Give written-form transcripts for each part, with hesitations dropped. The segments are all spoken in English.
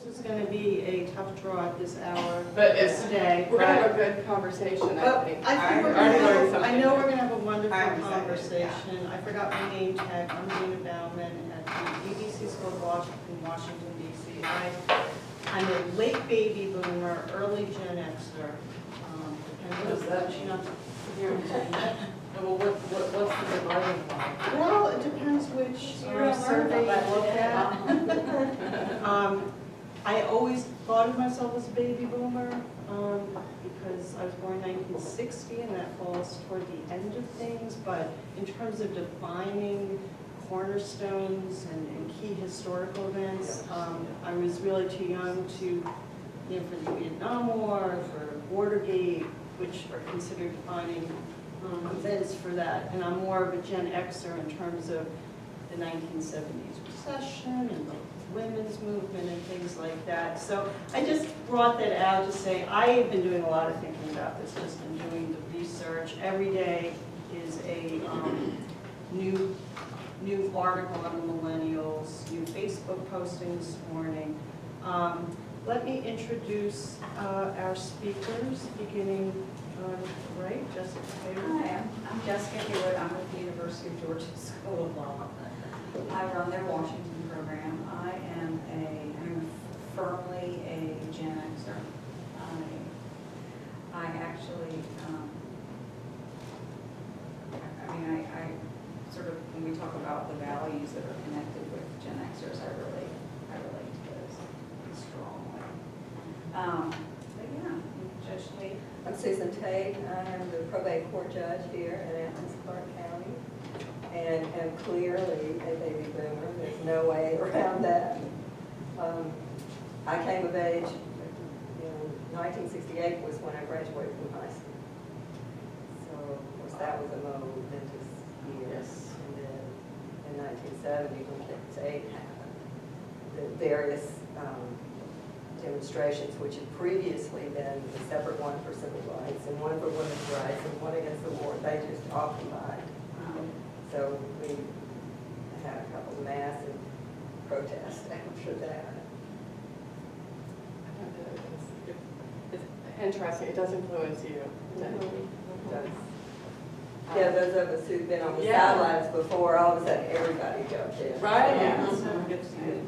is going to be a tough draw at this hour. But this day. we're gonna have a good conversation, I But think. I think we're I'm gonna learning have, I something know new. we're gonna have a wonderful I'm excited, conversation. I forgot my name tag. I'm Dana Bauman at the EDC School of Washington, DC. I'm a late baby boomer, early Gen Xer. What does that mean? Well, what's the dividing line? Well, it depends which survey you look at. I always thought of myself as a baby boomer because I was born in 1960 and that falls toward the end of things. But in terms of defining cornerstones and key historical events, I was really too young to, for the Vietnam War, for Watergate, which are considered defining events for that. And I'm more of a Gen Xer in terms of the 1970s recession and the women's movement and things like that. So I just brought that out to say I have been doing a lot of thinking about this, just been doing the research. Every day is a new article on the millennials, new Facebook posting this morning. Let me introduce our speakers, beginning right, Jessica Hayward. Hi, I'm Jessica Hayward. I'm with the University of Georgia School of Law. I run their Washington program. I'm firmly a Gen Xer. I actually, I sort of, when we talk about the values that are connected with Gen Xers, I relate to those pretty strongly. But yeah, Judge Tate. I'm Susan Tate. I am the probate court judge here in Athens, Clark County, and am clearly a baby boomer. There's no way around that. I came of age in 1968 was when I graduated from high school. So, of course, that was a momentous year. Yes. And then in 1970, when Kids 8 happened, the various demonstrations, which had previously been a separate one for civil rights and one for women's rights and one against the war, they just all combined. So we had a couple of massive protests after that. It's interesting, it does influence you. It does. Yeah, those of us who've been on the Yeah. sidelines before, all of a sudden everybody jumped in. Right. Yeah. Yeah. So good to see you.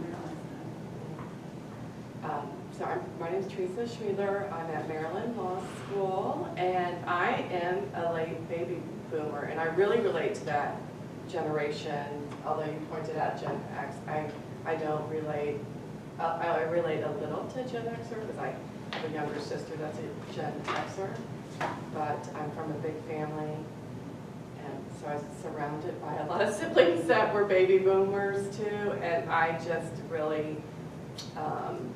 So my name is Teresa Schmiedler. I'm at Maryland Law School, and I am a late baby boomer, and I really relate to that generation. Although you pointed out Gen X, I don't relate. I relate a little to Gen Xer because I have a younger sister that's a Gen Xer, but I'm from a big family, and so I was surrounded by a lot of siblings that were baby boomers too, and I just really.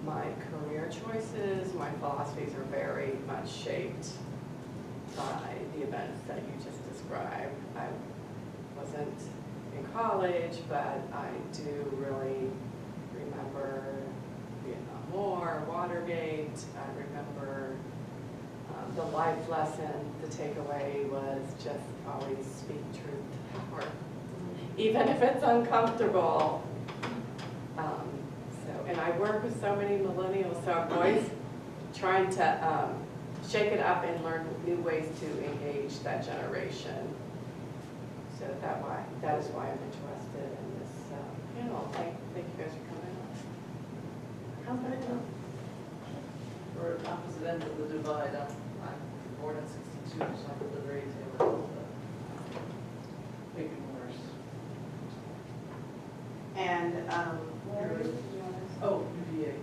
My career choices, my philosophies are very much shaped by the events that you just described. I wasn't in college, but I do really remember Vietnam War, Watergate. I remember the life lesson. The takeaway was just always speak truth to power, even if it's uncomfortable. And I work with so many millennials, so I'm always trying to shake it up and learn new ways to engage that generation. So that is why I'm interested in this panel. Thank you guys for coming on. How's that going? We're at opposite ends of the divide. I'm born in 62, so I'm at the very tail end of the baby boomers. And, Oh, UVA.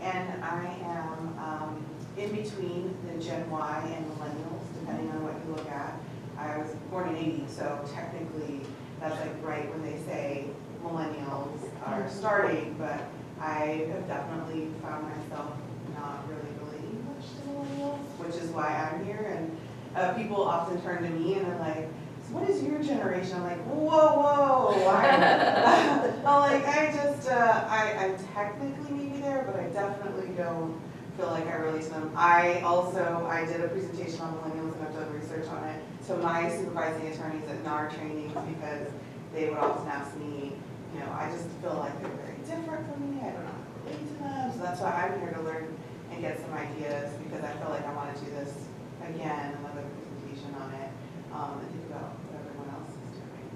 and I am in between the Gen Y and millennials, depending on what you look at. I was born in 80, so technically that's like right when they say millennials are starting, but I have definitely found myself not really relating much to millennials, which is why I'm here. And people often turn to me and they're like, so what is your generation? I'm like, whoa. I'm like, I'm technically maybe there, but I definitely don't feel like I relate to them. I did a presentation on millennials and I've done research on it. So my supervising attorneys at NAR trainings, because they would often ask me, I just feel like they're very different from me. I don't know how to way to them. So that's why I'm here to learn and get some ideas, because I feel like I want to do this again, another presentation on it, and think about what everyone else is doing.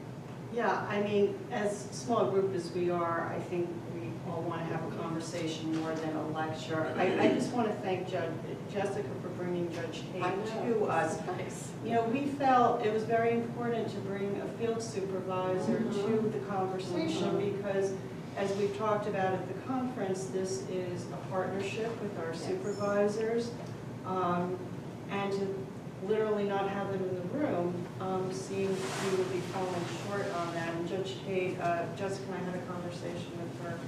Yeah, I mean, as small group as we are, I think we all want to have a conversation more than a lecture. I just want to thank Jessica for bringing Judge I Tate know. to us. Nice. You know, we felt it was very important to bring a field supervisor Mhm. to the conversation because, as we've talked about at the conference, this is a partnership with our Yes. supervisors. And to literally not have them in the room seemed we would be falling short on that. And Judge Tate, Jessica and I had a conversation with her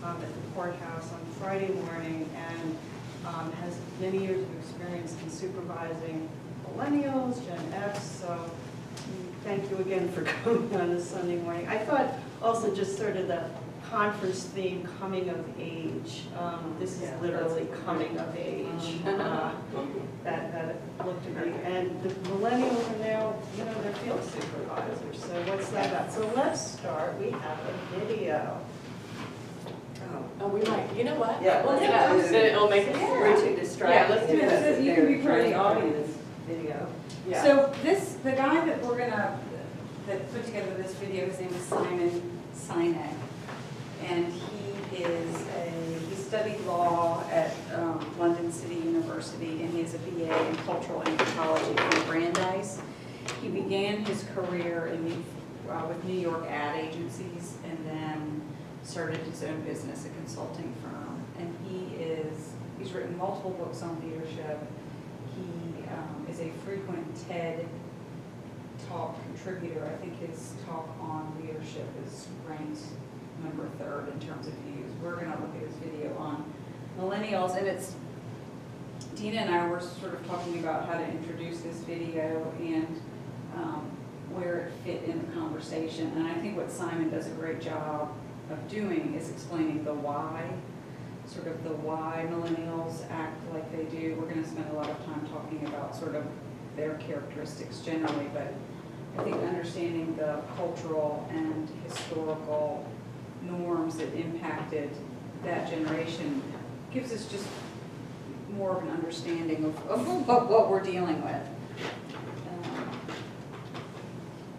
at the courthouse on Friday morning and has many years of experience in supervising millennials, Gen X, so thank you again for coming on this Sunday morning. I thought also just sort of the conference theme, coming of age. This is Yeah, literally that's coming of age. That looked to be, and the millennials are now, you know, they're field supervisors, so what's that about? So let's start, we have a video. Oh, we might, you know what? Yeah. Let's do that. Then it'll make it. We're too distracted. let's do because this. You can be part of the they're audience. Video. Yeah. So the guy that we're gonna, that put together this video, his name is Simon Sinek. And he studied law at London City University, and he has a BA in cultural anthropology from Brandeis. He began his career with New York ad agencies and then started his own business, a consulting firm. And he's written multiple books on leadership. He is a frequent TED Talk contributor. I think his talk on leadership is ranked number 3rd in terms of views. We're going to look at his video on millennials, and Dina and I were sort of talking about how to introduce this video and where it fit in the conversation. And I think what Simon does a great job of doing is explaining the why, sort of the why millennials act like they do. We're going to spend a lot of time talking about sort of their characteristics generally, but I think understanding the cultural and historical norms that impacted that generation gives us just more of an understanding of what we're dealing with.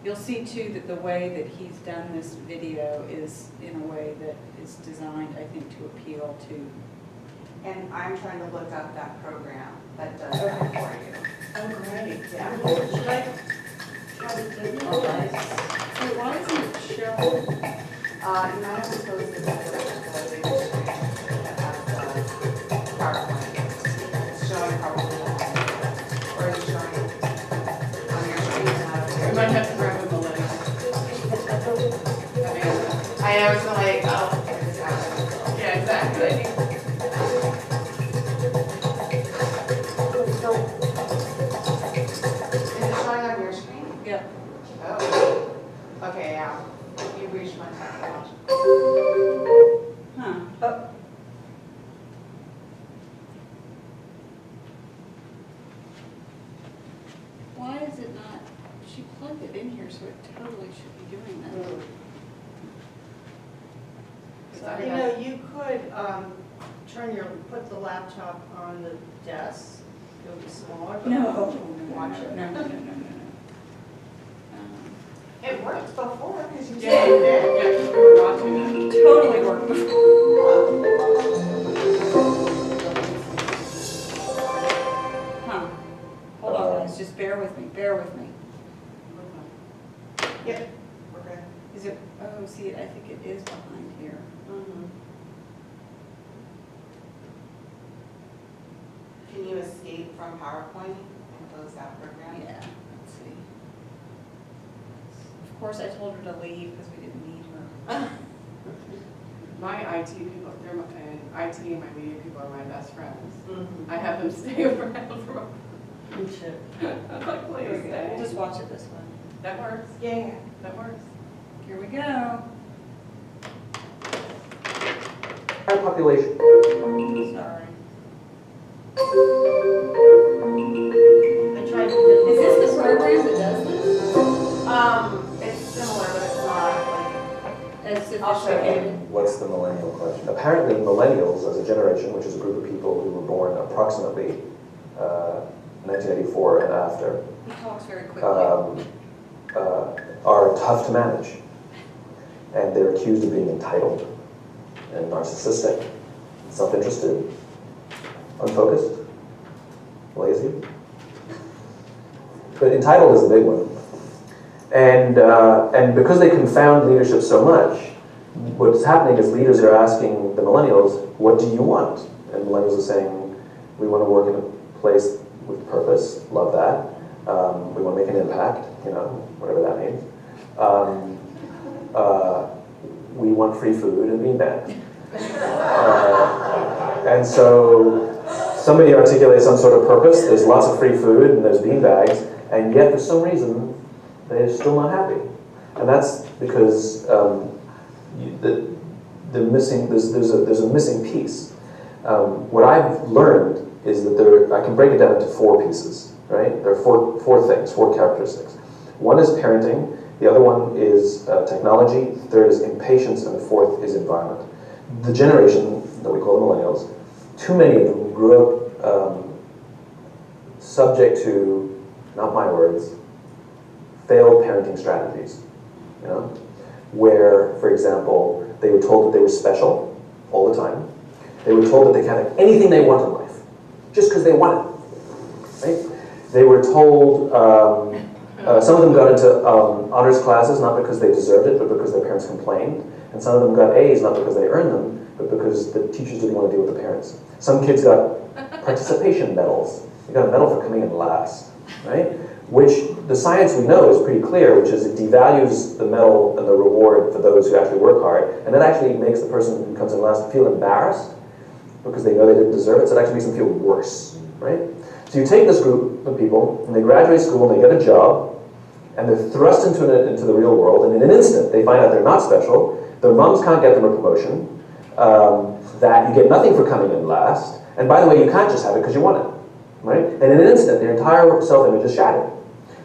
You'll see too that the way that he's done this video is in a way that is designed, I think, to appeal to. And I'm trying to look up that program that does that for you. Oh, great. Yeah. Should I try to do this? So why isn't it showing? You might have to close the latest that has the PowerPoint. It's showing probably, or is it showing on your screen? We might have to grab a millennial. I know, it's like, oh, it's happening. Yeah, exactly. Is it showing on your screen? Yep. Oh, okay, yeah. You reached my technology. Huh. Oh, Why is it not, she plugged it in here, so it totally should be doing that. So, you know, you could put the laptop on the desk, it'll be smaller, but No. watch it. No. It worked before, because you Yeah, said it did. yeah, we were watching it. Totally worked before. Huh. Hold on, guys, just bear with me, bear with me. Yep, we're good. Is it, oh, see, I think it is behind here. Mhm. Can you escape from PowerPoint and close that program? Yeah, let's see. Of course, I told her to leave because we didn't need her. My IT people, IT and my media people are my best friends. Mhm. I have them stay around for, Me too. I'm like, please We'll stay. just watch it this way. That works, Yeah. that works. Here we go. population. Sorry. I tried to. Is this the program that does this? It's similar, but it's not like. As I'll show you. sophisticated. What's the millennial question? Apparently, millennials as a generation, which is a group of people who were born approximately 1984 and after, He talks very quickly. are tough to manage. And they're accused of being entitled and narcissistic, self-interested, unfocused, lazy. But entitled is a big one. And because they confound leadership so much, what's happening is leaders are asking the millennials, what do you want? And millennials are saying, we want to work in a place with purpose, love that. We want to make an impact, whatever that means. We want free food and beanbags. And so somebody articulates some sort of purpose, there's lots of free food and there's beanbags, and yet for some reason, they're still not happy. And that's because there's a missing piece. What I've learned is that I can break it down into 4 pieces, right? There are four things, 4 characteristics. One is parenting, the other one is technology, the third is impatience, and the fourth is environment. The generation that we call the millennials, too many of them grew up subject to, not my words, failed parenting strategies, where, for example, they were told that they were special all the time. They were told that they could have anything they want in life, just because they want it, right? They were told, some of them got into honors classes, not because they deserved it, but because their parents complained. And some of them got A's, not because they earned them, but because the teachers didn't want to deal with the parents. Some kids got participation medals. You got a medal for coming in last, right? Which the science we know is pretty clear, which is it devalues the medal and the reward for those who actually work hard, and that actually makes the person who comes in last feel embarrassed because they know they didn't deserve it, so it actually makes them feel worse, right? So you take this group of people, and they graduate school, and they get a job, and they're thrust into the real world, and in an instant, they find out they're not special, their moms can't get them a promotion, that you get nothing for coming in last, and by the way, you can't just have it because you want it, right? And in an instant, their entire self-image is shattered.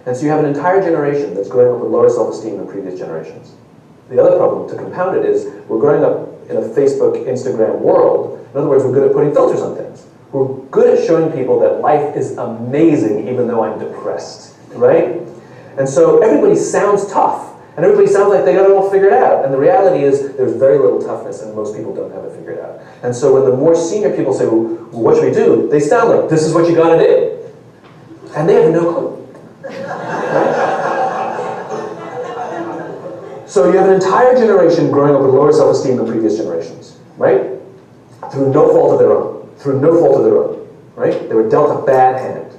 And so you have an entire generation that's growing up with lower self-esteem than previous generations. The other problem, to compound it, is we're growing up in a Facebook, Instagram world. In other words, we're good at putting filters on things. We're good at showing people that life is amazing even though I'm depressed, right? And so everybody sounds tough, and everybody sounds like they got it all figured out. And the reality is there's very little toughness, and most people don't have it figured out. And so when the more senior people say, well, what should we do? They sound like, this is what you gotta do. And they have no clue. So you have an entire generation growing up with lower self-esteem than previous generations, right? Through no fault of their own. Through no fault of their own, right? They were dealt a bad hand,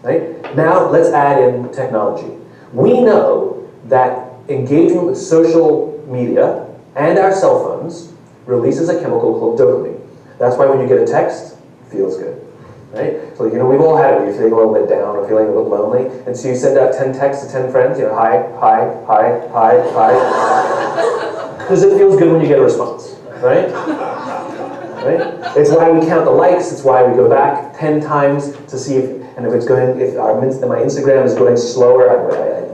right? Now let's add in technology. We know that engagement with social media and our cell phones releases a chemical called dopamine. That's why when you get a text, it feels good. Right? So, we've all had it. You're feeling a little bit down or feeling a little lonely. And so you send out 10 texts to 10 friends, hi, hi, hi, hi, hi. Because it feels good when you get a response, right? Right? It's why we count the likes. It's why we go back 10 times to see if my Instagram is going slower.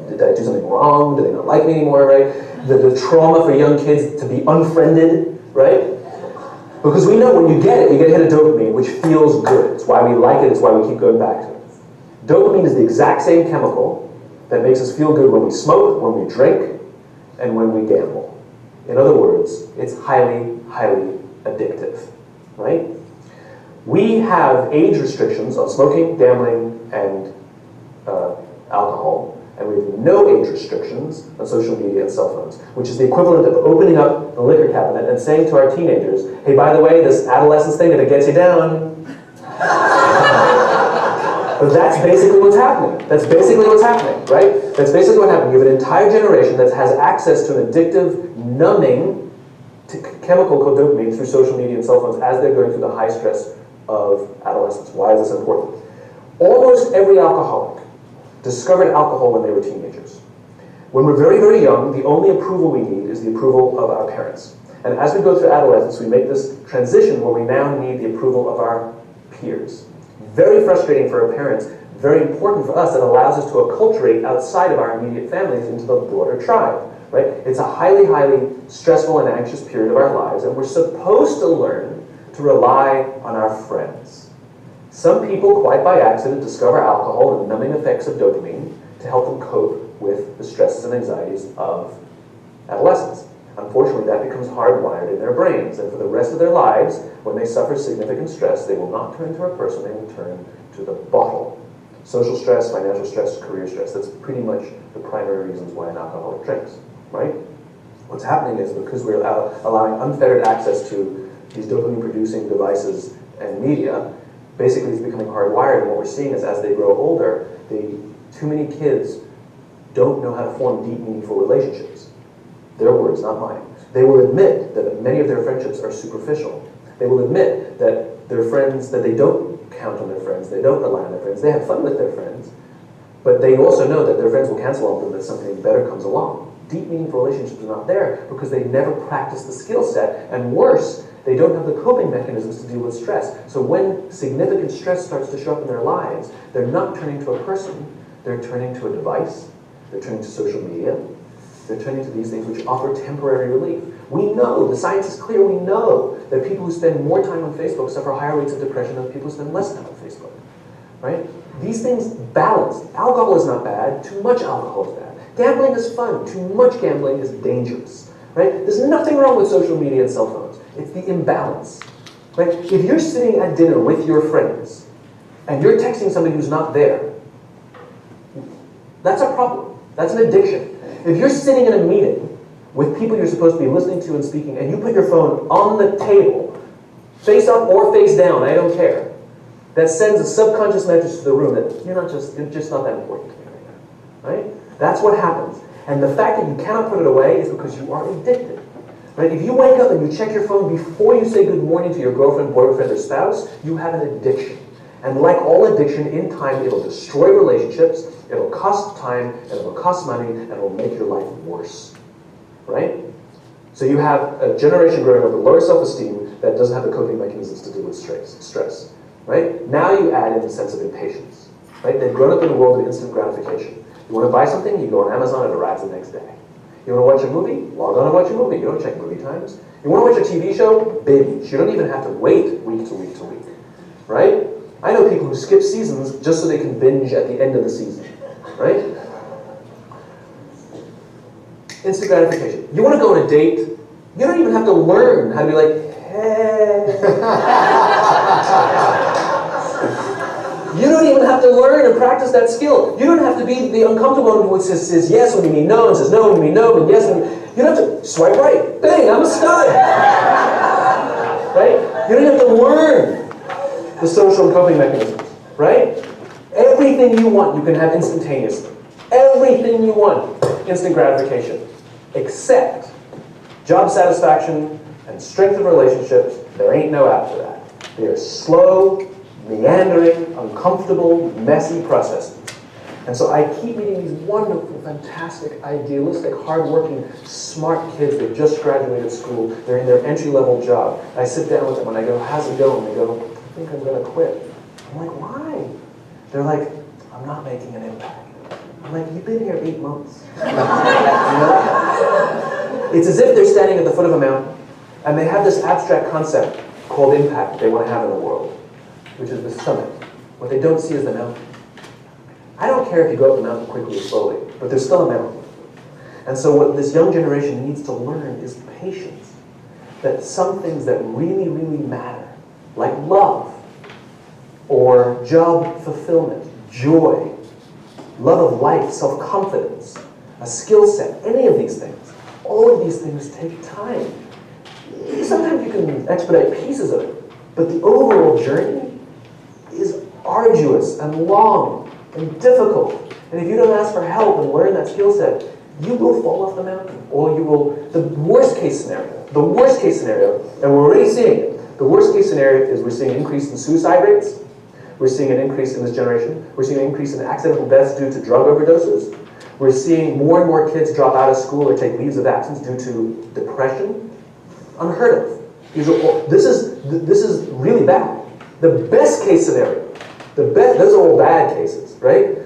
Did I do something wrong? Do they not like me anymore, right? The trauma for young kids to be unfriended, right? Because we know when you get it, you get a hit of dopamine, which feels good. It's why we like it, it's why we keep going back to it. Dopamine is the exact same chemical that makes us feel good when we smoke, when we drink, and when we gamble. In other words, it's highly, highly addictive, right? We have age restrictions on smoking, gambling, and alcohol. And we have no age restrictions on social media and cell phones, which is the equivalent of opening up the liquor cabinet and saying to our teenagers, hey, by the way, this adolescence thing, if it gets you down. But that's basically what's happening. That's basically what's happening, right? That's basically what happened. You have an entire generation that has access to an addictive, numbing chemical called dopamine through social media and cell phones as they're going through the high stress of adolescence. Why is this important? Almost every alcoholic discovered alcohol when they were teenagers. When we're very, very young, the only approval we need is the approval of our parents. And as we go through adolescence, we make this transition where we now need the approval of our peers. Very frustrating for our parents, very important for us. It allows us to acculturate outside of our immediate families into the broader tribe, right? It's a highly, highly stressful and anxious period of our lives, and we're supposed to learn to rely on our friends. Some people, quite by accident, discover alcohol and the numbing effects of dopamine to help them cope with the stresses and anxieties of adolescence. Unfortunately, that becomes hardwired in their brains, and for the rest of their lives, when they suffer significant stress, they will not turn to a person, they will turn to the bottle. Social stress, financial stress, career stress, that's pretty much the primary reasons why an alcoholic drinks, right? What's happening is because we're allowing unfettered access to these dopamine-producing devices and media, basically it's becoming hardwired, and what we're seeing is as they grow older, too many kids don't know how to form deep, meaningful relationships. Their words, not mine. They will admit that many of their friendships are superficial. They will admit that their friends, that they don't count on their friends, they don't rely on their friends, they have fun with their friends, but they also know that their friends will cancel on them if something better comes along. Deep, meaningful relationships are not there because they never practice the skill set, and worse, they don't have the coping mechanisms to deal with stress. So when significant stress starts to show up in their lives, they're not turning to a person, they're turning to a device, they're turning to social media, they're turning to these things which offer temporary relief. We know, the science is clear, we know that people who spend more time on Facebook suffer higher rates of depression than people who spend less time on Facebook, right? These things balance. Alcohol is not bad, too much alcohol is bad. Gambling is fun, too much gambling is dangerous, right? There's nothing wrong with social media and cell phones. It's the imbalance, right? If you're sitting at dinner with your friends and you're texting somebody who's not there, that's a problem. That's an addiction. If you're sitting in a meeting with people you're supposed to be listening to and speaking, and you put your phone on the table, face up or face down, I don't care, that sends a subconscious message to the room that you're just not that important to me right now, right? That's what happens. And the fact that you cannot put it away is because you are addicted. Right? If you wake up and you check your phone before you say good morning to your girlfriend, boyfriend, or spouse, you have an addiction. And like all addiction, in time it'll destroy relationships, it'll cost time, and it'll cost money, and it'll make your life worse. Right? So you have a generation growing up with lower self-esteem that doesn't have the coping mechanisms to deal with stress. Right? Now you add in the sense of impatience. Right? They've grown up in a world of instant gratification. You want to buy something, you go on Amazon, it arrives the next day. You want to watch a movie? Log on and watch a movie. You don't check movie times. You want to watch a TV show? Binge. You don't even have to wait week to week to week. Right? I know people who skip seasons just so they can binge at the end of the season. Right? Instant gratification. You want to go on a date? You don't even have to learn how to be like, hey. You don't even have to learn and practice that skill. You don't have to be the uncomfortable one who says yes when you mean no, and says no when you mean no, and yes when you don't have to swipe right. Bang, I'm a stud. Right? You don't have to learn the social coping mechanisms. Right? Everything you want, you can have instantaneously. Everything you want, instant gratification. Except job satisfaction and strength of relationships, there ain't no after that. They are slow, meandering, uncomfortable, messy processes. And so I keep meeting these wonderful, fantastic, idealistic, hardworking, smart kids that just graduated school. They're in their entry-level job. I sit down with them and I go, how's it going? They go, I think I'm going to quit. I'm like, why? They're like, I'm not making an impact. I'm like, you've been here 8 months. You know? It's as if they're standing at the foot of a mountain and they have this abstract concept called impact they want to have in the world, which is the summit. What they don't see is the mountain. I don't care if you go up the mountain quickly or slowly, but there's still a mountain. And so what this young generation needs to learn is patience. That some things that really, really matter, like love, or job fulfillment, joy, love of life, self-confidence, a skill set, any of these things, all of these things take time. Sometimes you can expedite pieces of it, but the overall journey is arduous and long and difficult. And if you don't ask for help and learn that skill set, you will fall off the mountain. Or you will, the worst case scenario, and we're already seeing it, the worst case scenario is we're seeing an increase in suicide rates, we're seeing an increase in this generation, we're seeing an increase in accidental deaths due to drug overdoses, we're seeing more and more kids drop out of school or take leaves of absence due to depression. Unheard of. This is really bad. The best case scenario, those are all bad cases, right?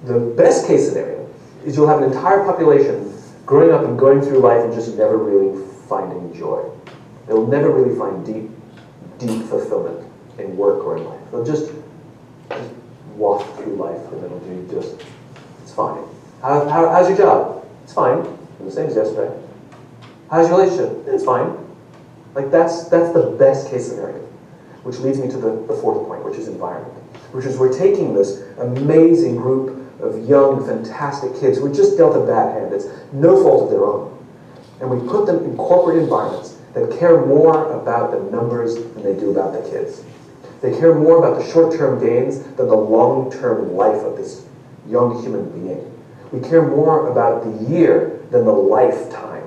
The best case scenario is you'll have an entire population growing up and going through life and just never really finding joy. They'll never really find deep fulfillment in work or in life. They'll just waft through life and it'll do just, it's fine. How's your job? It's fine. The same as yesterday. How's your relationship? It's fine. Like that's the best case scenario. Which leads me to the fourth point, which is environment. Which is we're taking this amazing group of young, fantastic kids who were just dealt a bad hand. It's no fault of their own. And we put them in corporate environments that care more about the numbers than they do about the kids. They care more about the short-term gains than the long-term life of this young human being. We care more about the year than the lifetime,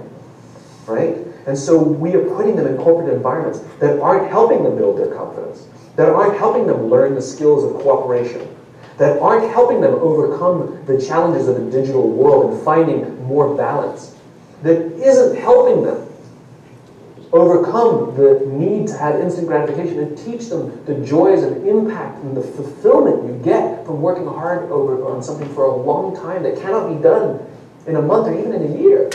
right? And so we are putting them in corporate environments that aren't helping them build their confidence, that aren't helping them learn the skills of cooperation, that aren't helping them overcome the challenges of the digital world and finding more balance, that isn't helping them overcome the need to have instant gratification and teach them the joys and impact and the fulfillment you get from working hard on something for a long time that cannot be done in a month or even in a year.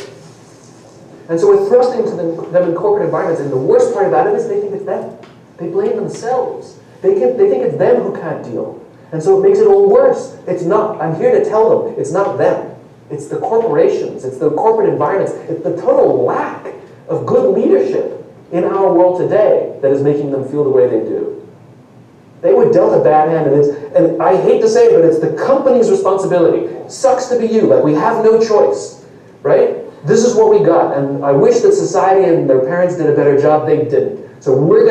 And so we're thrusting them in corporate environments, and the worst part about it is they think it's them. They blame themselves. They think it's them who can't deal. And so it makes it all worse. It's not, I'm here to tell them, it's not them. It's the corporations, it's the corporate environments, it's the total lack of good leadership in our world today that is making them feel the way they do. They were dealt a bad hand, and I hate to say it, but it's the company's responsibility. Sucks to be you, like we have no choice, right? This is what we got, and I wish that society and their parents did a better job. They didn't. So we're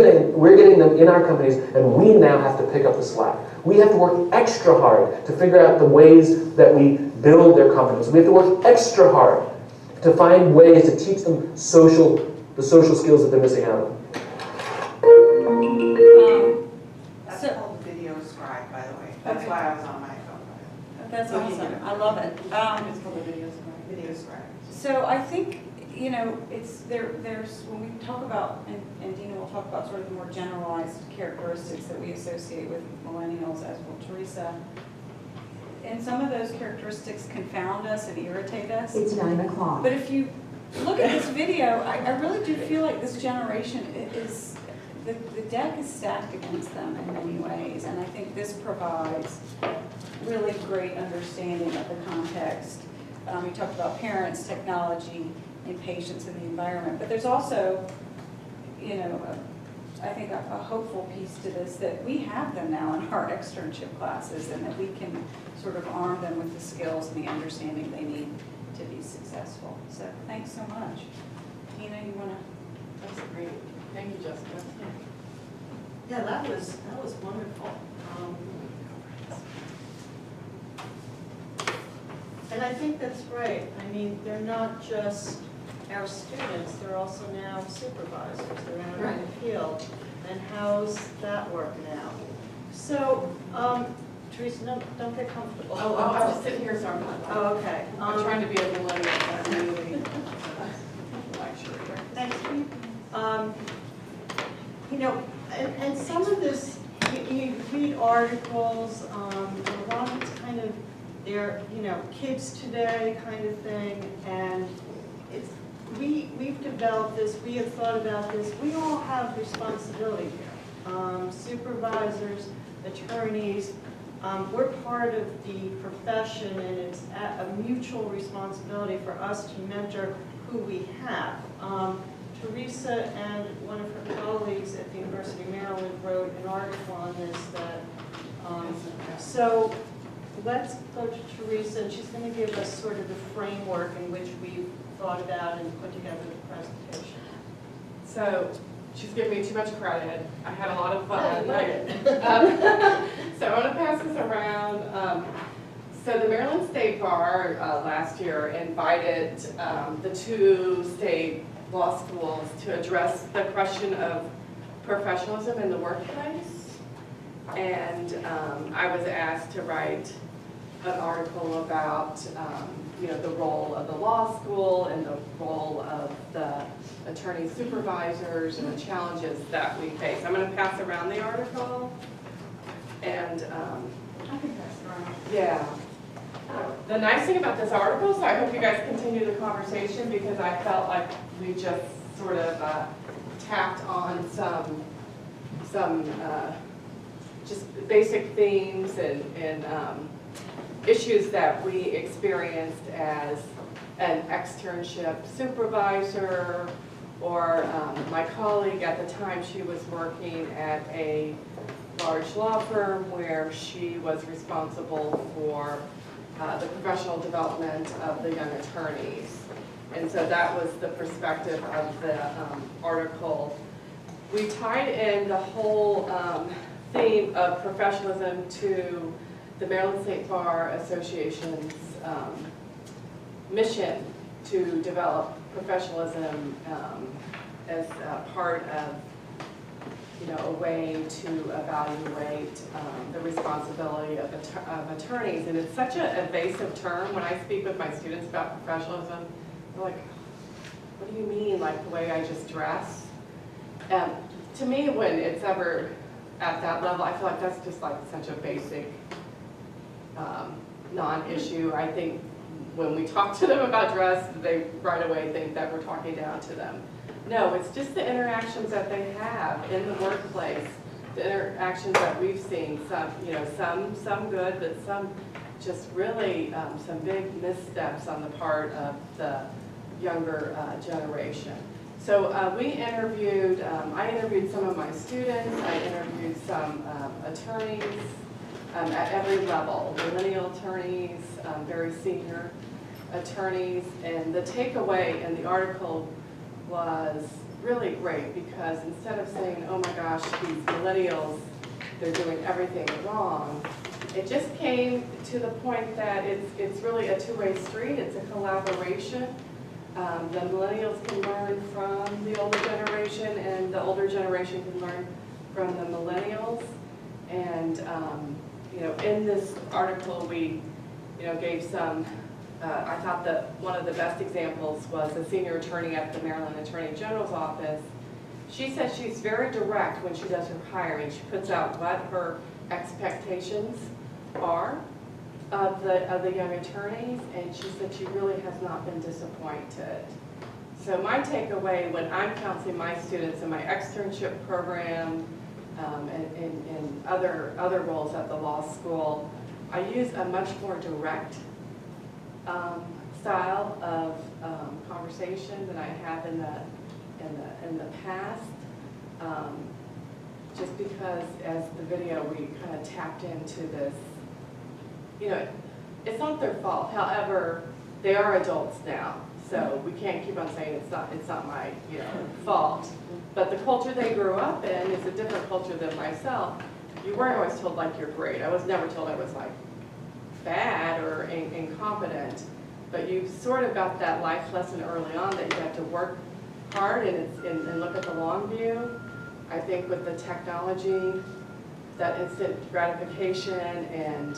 getting them in our companies, and we now have to pick up the slack. We have to work extra hard to figure out the ways that we build their confidence. We have to work extra hard to find ways to teach them the social skills that they're missing out on. That's called Video Scribe, by the way. That's why I was on my phone. That's awesome. I love it. It's called a video scribe. Video Scribe. So I think, it's there's when we talk about, and Dina will talk about sort of the more generalized characteristics that we associate with millennials, as will Teresa. And some of those characteristics confound us and irritate us. It's 9 o'clock. But if you look at this video, I really do feel like this generation is, the deck is stacked against them in many ways. And I think this provides really great understanding of the context. We talked about parents, technology, and patience in the environment. But there's also, I think a hopeful piece to this, that we have them now in our externship classes, and that we can sort of arm them with the skills and the understanding they need to be successful. So thanks so much. Tina, you want to? That's great. Thank you, Jessica. Yeah, that was wonderful. And I think that's right. I mean, they're not just our students, they're also now supervisors. They're out in the field. And how's that working out? So, Teresa, don't get comfortable. Oh, I'm just sitting here, so I'm not. Oh, okay. I'm trying to be a millennial, but I'm really lecture here. Thanks. And some of this, you read articles, a lot of it's kind of, they're, kids today kind of thing, and we've developed this, we have thought about this, we all have responsibility here. Supervisors, attorneys, we're part of the profession, and it's a mutual responsibility for us to mentor who we have. Teresa and one of her colleagues at the University of Maryland wrote an article on this so let's go to Teresa, and she's going to give us sort of the framework in which we've thought about and put together the presentation. So she's giving me too much credit. I had a lot of fun. So I want to pass this around. So the Maryland State Bar last year invited the two state law schools to address the question of professionalism in the workplace. And I was asked to write an article about the role of the law school and the role of the attorney supervisors and the challenges that we face. I'm going to pass around the article, and I can pass it around. yeah. The nice thing about this article, so I hope you guys continue the conversation, because I felt like we just sort of tapped on some just basic themes and issues that we experienced as an externship supervisor, or my colleague at the time, she was working at a large law firm where she was responsible for the professional development of the young attorneys. And so that was the perspective of the article. We tied in the whole theme of professionalism to the Maryland State Bar Association's mission to develop professionalism as part of, a way to evaluate the responsibility of attorneys. And it's such an evasive term. When I speak with my students about professionalism, they're like, what do you mean, like the way I just dress? To me, when it's ever at that level, I feel like that's just like such a basic non-issue. I think when we talk to them about dress, they right away think that we're talking down to them. No, it's just the interactions that they have in the workplace, the interactions that we've seen, some good, but some just really some big missteps on the part of the younger generation. So I interviewed some of my students, I interviewed some attorneys at every level, millennial attorneys, very senior attorneys, and the takeaway in the article was really great, because instead of saying, oh my gosh, these millennials, they're doing everything wrong, it just came to the point that it's really a two-way street, it's a collaboration. The millennials can learn from the older generation, and the older generation can learn from the millennials. And in this article, we gave some. I thought that one of the best examples was a senior attorney at the Maryland Attorney General's office. She said she's very direct when she does her hiring. She puts out what her expectations are of the young attorneys, and she said she really has not been disappointed. So my takeaway when I'm counseling my students in my externship program and other roles at the law school, I use a much more direct style of conversation than I have in the past. Just because, as the video, we kind of tapped into this. It's not their fault. However, they are adults now, so we can't keep on saying it's not my fault. But the culture they grew up in is a different culture than myself. You weren't always told like you're great. I was never told I was like bad or incompetent. But you sort of got that life lesson early on that you have to work hard and look at the long view. I think with the technology, that instant gratification and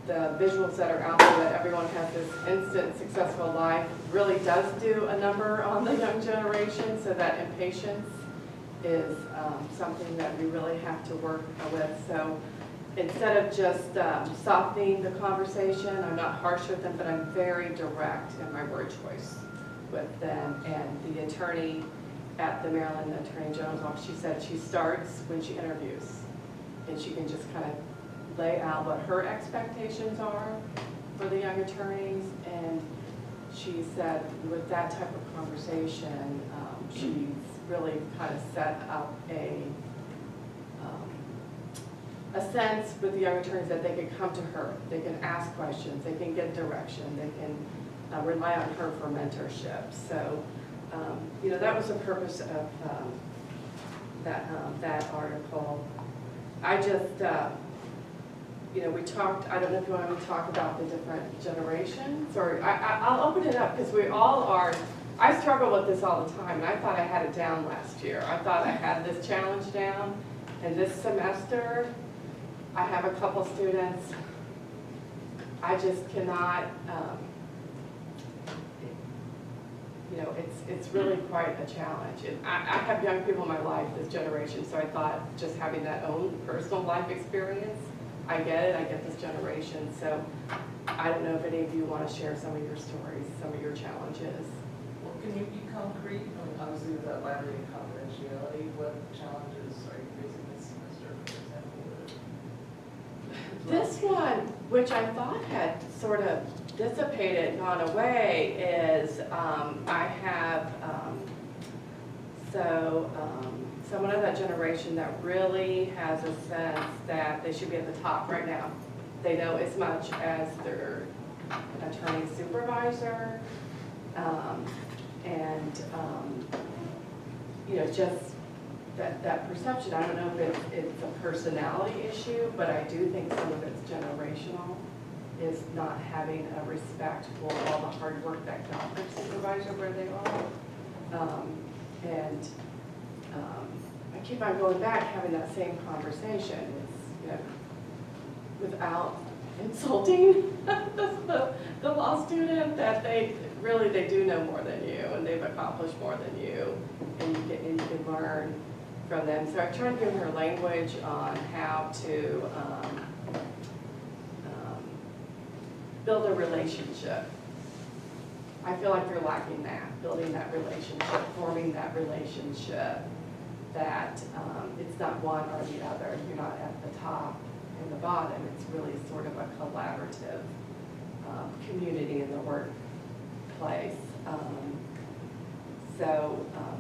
the visuals that are out there that everyone has this instant successful life really does do a number on the young generation, so that impatience is something that we really have to work with. So instead of just softening the conversation, I'm not harsh with them, but I'm very direct in my word choice with them. And the attorney at the Maryland Attorney General's office, she said she starts when she interviews, and she can just kind of lay out what her expectations are for the young attorneys. And she said with that type of conversation, she's really kind of set up a sense with the young attorneys that they can come to her, they can ask questions, they can get direction, they can rely on her for mentorship. So, that was the purpose of that article. I just, we talked, I don't know if you want me to talk about the different generations, or I'll open it up, because we all are, I struggle with this all the time, and I thought I had it down last year. I thought I had this challenge down, and this semester, I have a couple students, I just cannot, it's really quite a challenge. And I have young people in my life this generation, so I thought just having that own personal life experience, I get it, I get this generation. So I don't know if any of you want to share some of your stories, some of your challenges. Well, can you be concrete? I mean, obviously with that violating confidentiality, what challenges are you facing this semester, for example? This one, which I thought had sort of dissipated, gone away, is I have someone of that generation that really has a sense that they should be at the top right now. They know as much as their attorney supervisor, just that perception. I don't know if it's a personality issue, but I do think some of it's generational, is not having a respect for all the hard work that got their supervisor where they are. I keep on going back, having that same conversation, without insulting the law student, that they do know more than you, and they've accomplished more than you, and you can learn from them. So I try to give her language on how to build a relationship. I feel like they're lacking that, building that relationship, forming that relationship, that it's not one or the other. You're not at the top and the bottom. It's really sort of a collaborative community in the workplace.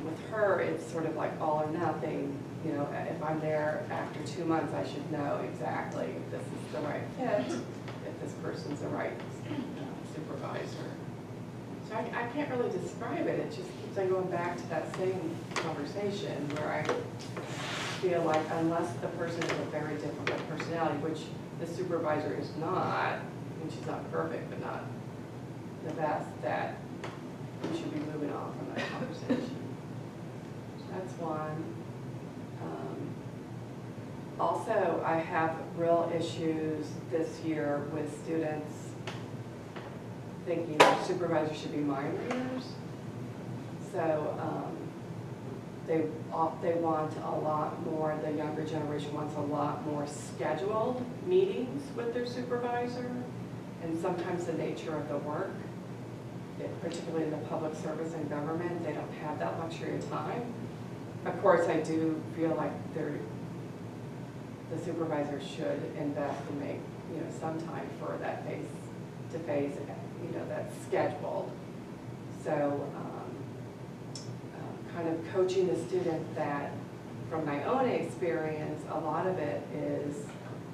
With her, it's sort of like all or nothing. If I'm there after 2 months, I should know exactly if this is the right fit, if this person's the right supervisor. So I can't really describe it. It just keeps on going back to that same conversation where I feel like unless the person is a very difficult personality, which the supervisor is not, and she's not perfect, but not the best, that we should be moving on from that conversation. So that's one. Also, I have real issues this year with students thinking their supervisor should be mind readers. So they want a lot more, the younger generation wants a lot more scheduled meetings with their supervisor, and sometimes the nature of the work, particularly in the public service and government, they don't have that luxury of time. Of course, I do feel like the supervisor should invest and make some time for that face-to-face, that's scheduled. So kind of coaching the student that, from my own experience, a lot of it is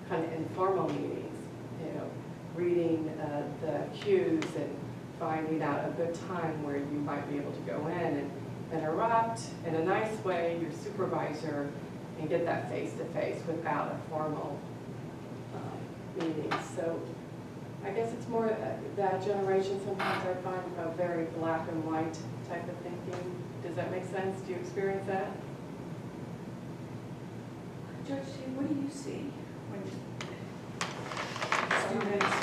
kind of informal meetings, reading the cues and finding out a good time where you might be able to go in and interrupt in a nice way your supervisor and get that face-to-face without a formal meeting. So I guess it's more that generation. Sometimes I find a very black and white type of thinking. Does that make sense? Do you experience that? Judge, what do you see when students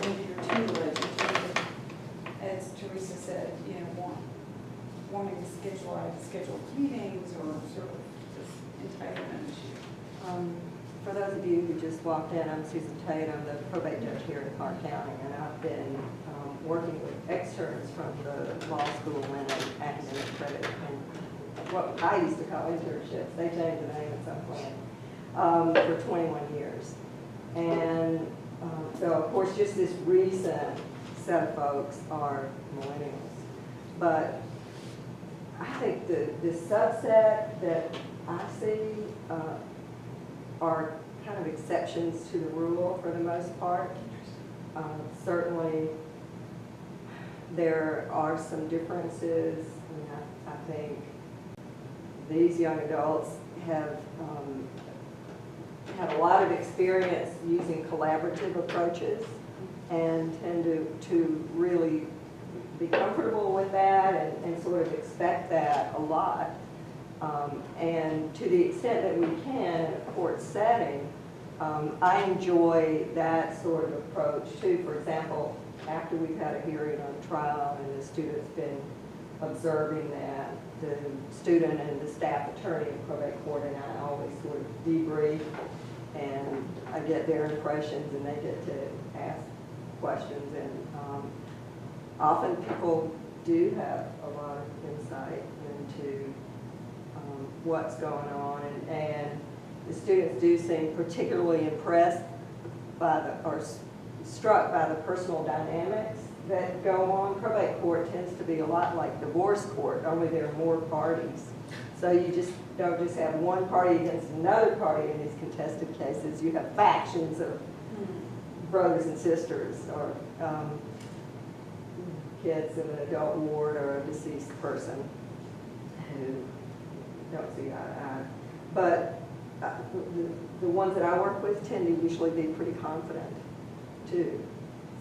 in your tutelage, as Teresa said, wanting to schedule meetings or sort of this entitlement issue? For those of you who just walked in, I'm Susan Tate. I'm the probate judge here in Clark County, and I've been working with externs from the law school and academic credit, and what I used to call internships. They changed the name at some point, for 21 years. And so, of course, just this recent set of folks are millennials. But I think the subset that I see are kind of exceptions to the rule for the most part. Certainly, there are some differences. I think these young adults have had a lot of experience using collaborative approaches and tend to really be comfortable with that and sort of expect that a lot. And to the extent that we can in a court setting, I enjoy that sort of approach too. For example, after we've had a hearing on trial and the student's been observing that, the student and the staff attorney in probate court and I always sort of debrief, and I get their impressions and they get to ask questions, and often people do have a lot of insight into what's going on, and the students do seem particularly impressed by or struck by the personal dynamics that go on. Probate court tends to be a lot like divorce court, only there are more parties. So you just don't just have one party against another party in these contested cases. You have factions of brothers and sisters, or kids in an adult ward, or a deceased person who don't see eye to eye. But the ones that I work with tend to usually be pretty confident too.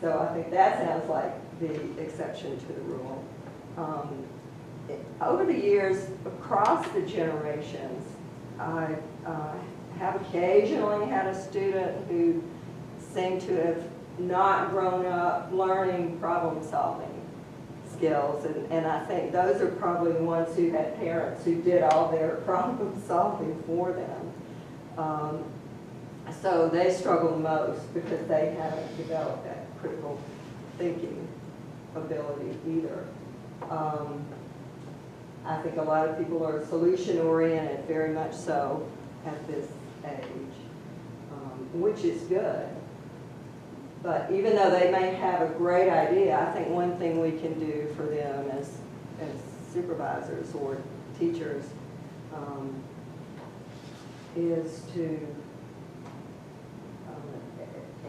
So I think that sounds like the exception to the rule. Over the years, across the generations, I have occasionally had a student who seemed to have not grown up learning problem-solving skills, and I think those are probably the ones who had parents who did all their problem-solving for them. So they struggle most because they haven't developed that critical thinking ability either. I think a lot of people are solution-oriented, very much so, at this age, which is good. But even though they may have a great idea, I think one thing we can do for them as supervisors or teachers is to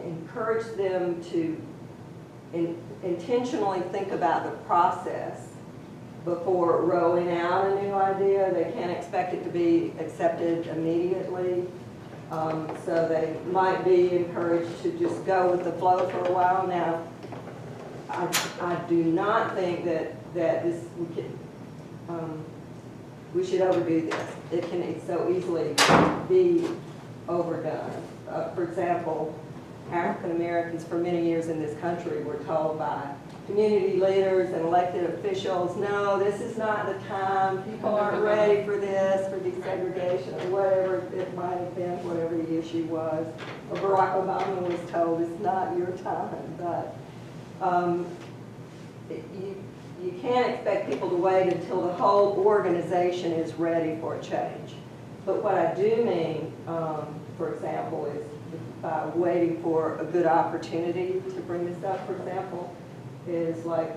encourage them to intentionally think about the process before rolling out a new idea. They can't expect it to be accepted immediately. So they might be encouraged to just go with the flow for a while. Now, I do not think that we should overdo this. It can so easily be overdone. For example, African Americans for many years in this country were told by community leaders and elected officials, no, this is not the time, people aren't ready for this, for desegregation, or whatever it might have been, whatever the issue was. Or Barack Obama was told, it's not your time. But you can't expect people to wait until the whole organization is ready for a change. But what I do mean, for example, is by waiting for a good opportunity to bring this up, for example, is like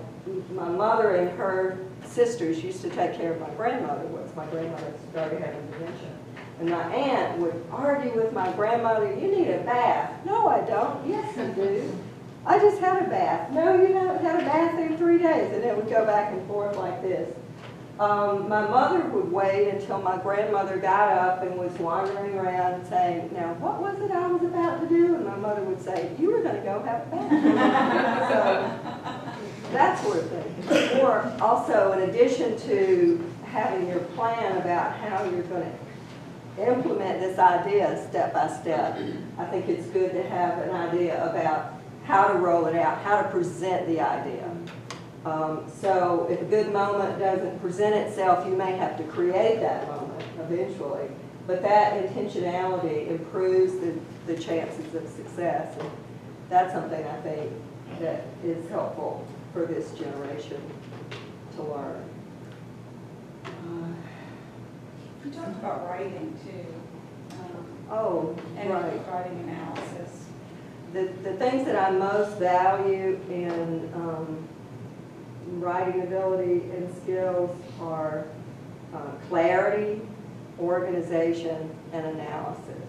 my mother and her sisters used to take care of my grandmother once my grandmother started having dementia. And my aunt would argue with my grandmother, you need a bath. No, I don't. Yes, you do. I just had a bath. No, you haven't had a bath in 3 days. And it would go back and forth like this. My mother would wait until my grandmother got up and was wandering around saying, now, what was it I was about to do? And my mother would say, you were going to go have a bath. So that sort of thing. Or also, in addition to having your plan about how you're going to implement this idea step by step, I think it's good to have an idea about how to roll it out, how to present the idea. So if a good moment doesn't present itself, you may have to create that moment eventually. But that intentionality improves the chances of success. And that's something I think that is helpful for this generation to learn. You talked about writing too. Right. Writing analysis. The things that I most value in writing ability and skills are clarity, organization, and analysis.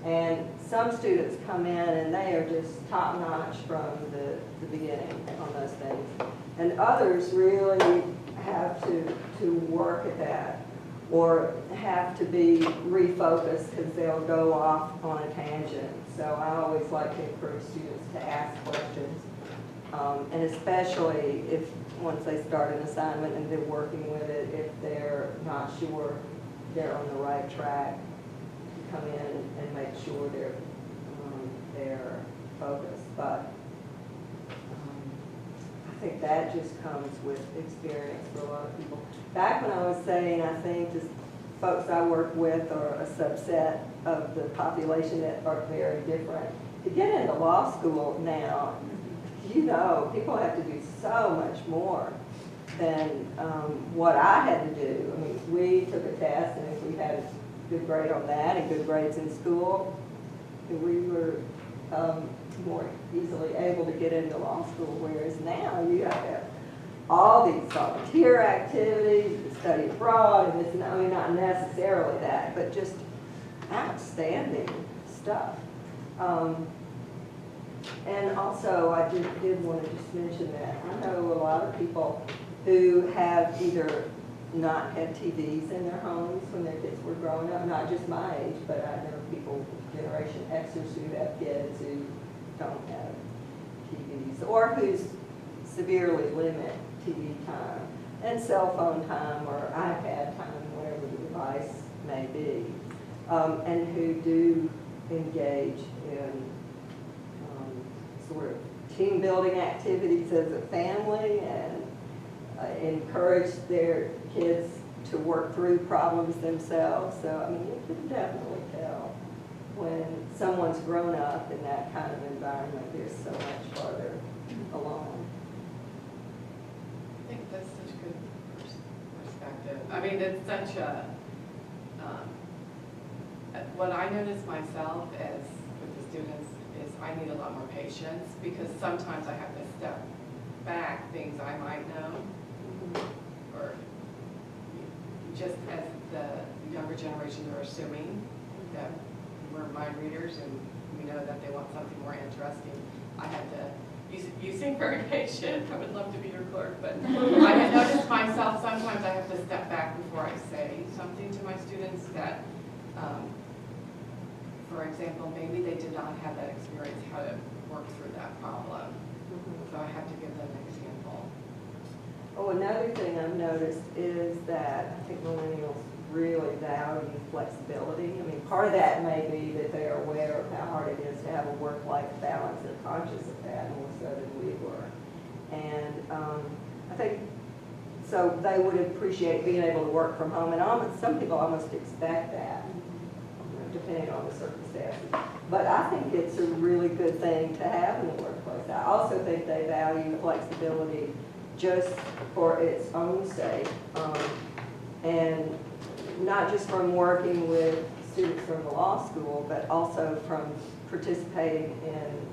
And some students come in and they are just top-notch from the beginning on those things. And others really have to work at that or have to be refocused because they'll go off on a tangent. So I always like to encourage students to ask questions. And especially if once they start an assignment and they're working with it, if they're not sure they're on the right track, come in and make sure they're focused. But I think that just comes with experience for a lot of people. Back when I was saying, I think the folks I work with are a subset of the population that are very different. To get into law school now, you know, people have to do so much more than what I had to do. I mean, we took a test, and if we had a good grade on that and good grades in school, we were more easily able to get into law school, whereas now you have to have all these volunteer activities, study abroad, and it's, I mean, not necessarily that, but just outstanding stuff. And also, I did want to just mention that I know a lot of people who have either not had TVs in their homes when their kids were growing up, not just my age, but I know people, Generation Xers, who have kids who don't have TVs, or who severely limit TV time and cell phone time or iPad time, whatever the device may be, and who do engage in sort of team building activities as a family and encourage their kids to work through problems themselves. So, I mean, you can definitely tell when someone's grown up in that kind of environment, they're so much farther along. I think that's such a good perspective. I mean, it's such a, what I notice myself as with the students is I need a lot more patience, because sometimes I have to step back things I might know, or just as the younger generation are assuming that we're mind readers and we know that they want something more interesting. I had to, you seem very patient, I would love to be your clerk, but I have noticed myself, sometimes I have to step back before I say something to my students that, for example, maybe they did not have that experience, how to work through that problem. So I have to give them an example. Oh, another thing I've noticed is that I think millennials really value flexibility. I mean, part of that may be that they are aware of how hard it is to have a work-life balance. They're conscious of that more so than we were. And I think, so they would appreciate being able to work from home. And almost, some people almost expect that, depending on the circumstances. But I think it's a really good thing to have in the workplace. I also think they value flexibility just for its own sake, and not just from working with students from the law school, but also from participating in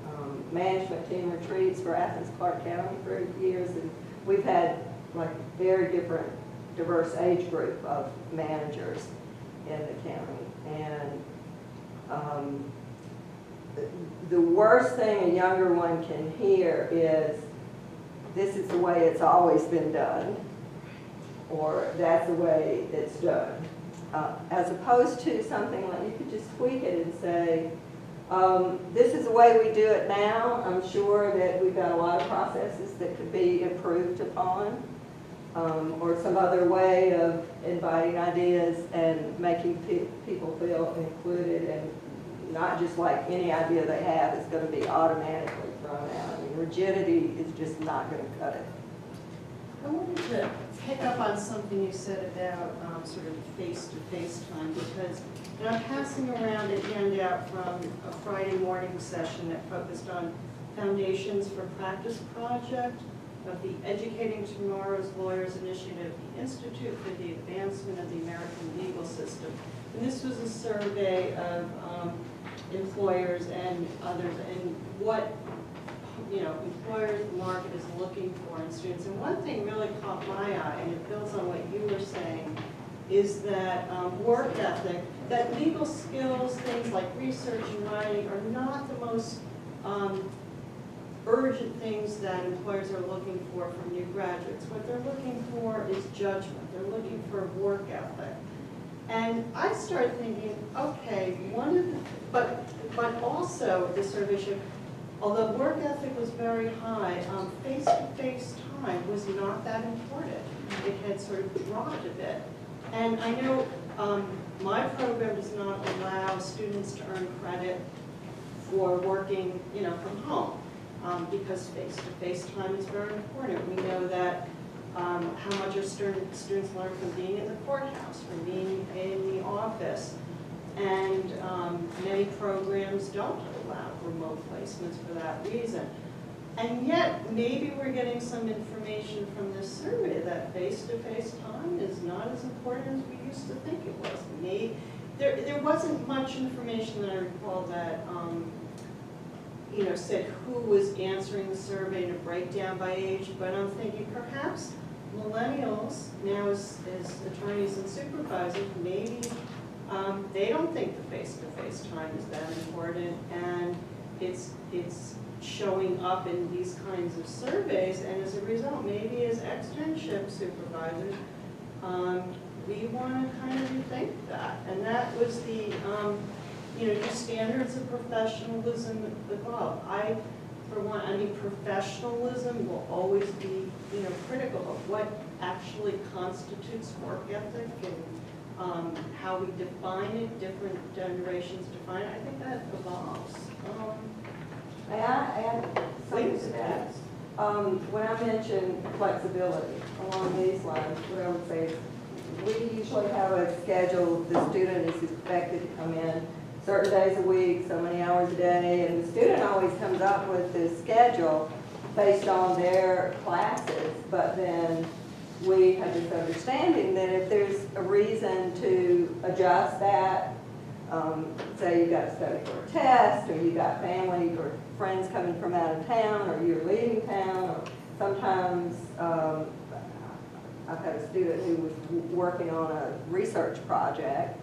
management team retreats for Athens Clarke County for years. And we've had like a very different, diverse age group of managers in the county. And the worst thing a younger one can hear is, this is the way it's always been done, or that's the way it's done. As opposed to something like, you could just tweak it and say, this is the way we do it now. I'm sure that we've got a lot of processes that could be improved upon, or some other way of inviting ideas and making people feel included, and not just like any idea they have is going to be automatically thrown out. I mean, rigidity is just not going to cut it. I wanted to pick up on something you said about sort of face-to-face time, because I'm passing around a handout from a Friday morning session that focused on Foundations for Practice project of the Educating Tomorrow's Lawyers Initiative, the Institute for the Advancement of the American Legal System. And this was a survey of employers and others, and what employers, the market is looking for in students. And one thing really caught my eye, and it builds on what you were saying, is that work ethic, that legal skills, things like research and writing, are not the most urgent things that employers are looking for from new graduates. What they're looking for is judgment. They're looking for work ethic. And I started thinking, okay, but also the survey showed, although work ethic was very high, face-to-face time was not that important. It had sort of dropped a bit. And I know my program does not allow students to earn credit for working, from home, because face-to-face time is very important. We know that how much our students learn from being in the courthouse, from being in the office. And many programs don't allow remote placements for that reason. And yet, maybe we're getting some information from this survey that face-to-face time is not as important as we used to think it was. There wasn't much information that I recall that, said who was answering the survey in a breakdown by age, but I'm thinking perhaps millennials, now as attorneys and supervisors, maybe they don't think the face-to-face time is that important, and it's showing up in these kinds of surveys, and as a result, maybe as externship supervisors, we want to kind of rethink that. And that was the, just standards of professionalism above. For one, professionalism will always be, critical of what actually constitutes work ethic and how we define it, different generations define it. I think that evolves. May I add something to that? When I mentioned flexibility along these lines, what I would say is we usually have a schedule. The student is expected to come in certain days a week, so many hours a day, and the student always comes up with this schedule based on their classes, but then we have this understanding that if there's a reason to adjust that, say you got to study for a test, or you got family or friends coming from out of town, or you're leaving town, or sometimes I've had a student who was working on a research project,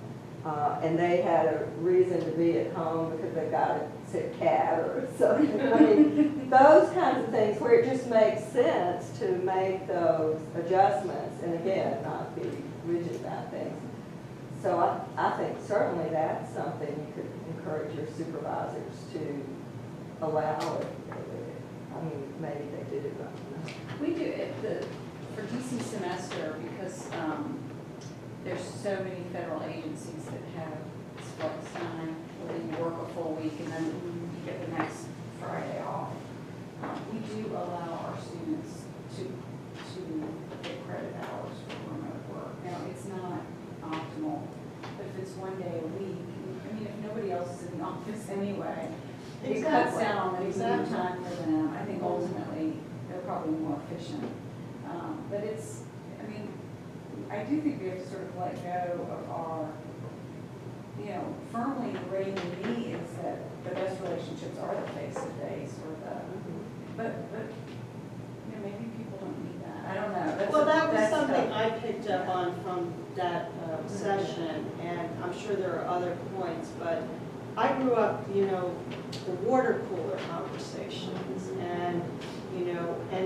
and they had a reason to be at home because they got a sick cat or something. I mean, those kinds of things where it just makes sense to make those adjustments, and again, not be rigid about things. So I think certainly that's something you could encourage your supervisors to allow. Maybe they did it, but I don't know. We do it for DC semester because there's so many federal agencies that have this flex time where you work a full week and then you get the next Friday off. We do allow our students to get credit hours for remote work. Now, it's not optimal, but if it's one day a week, if nobody else is in the office anyway, it cuts down on the commute time for them. I think ultimately they're probably more efficient. But I do think we have to sort of let go of our, firmly ingrained in me is that the best relationships are the face-to-face or but maybe people don't need that. I don't know. That was something I picked up on from that session, and I'm sure there are other points, but I grew up, the water cooler conversations, and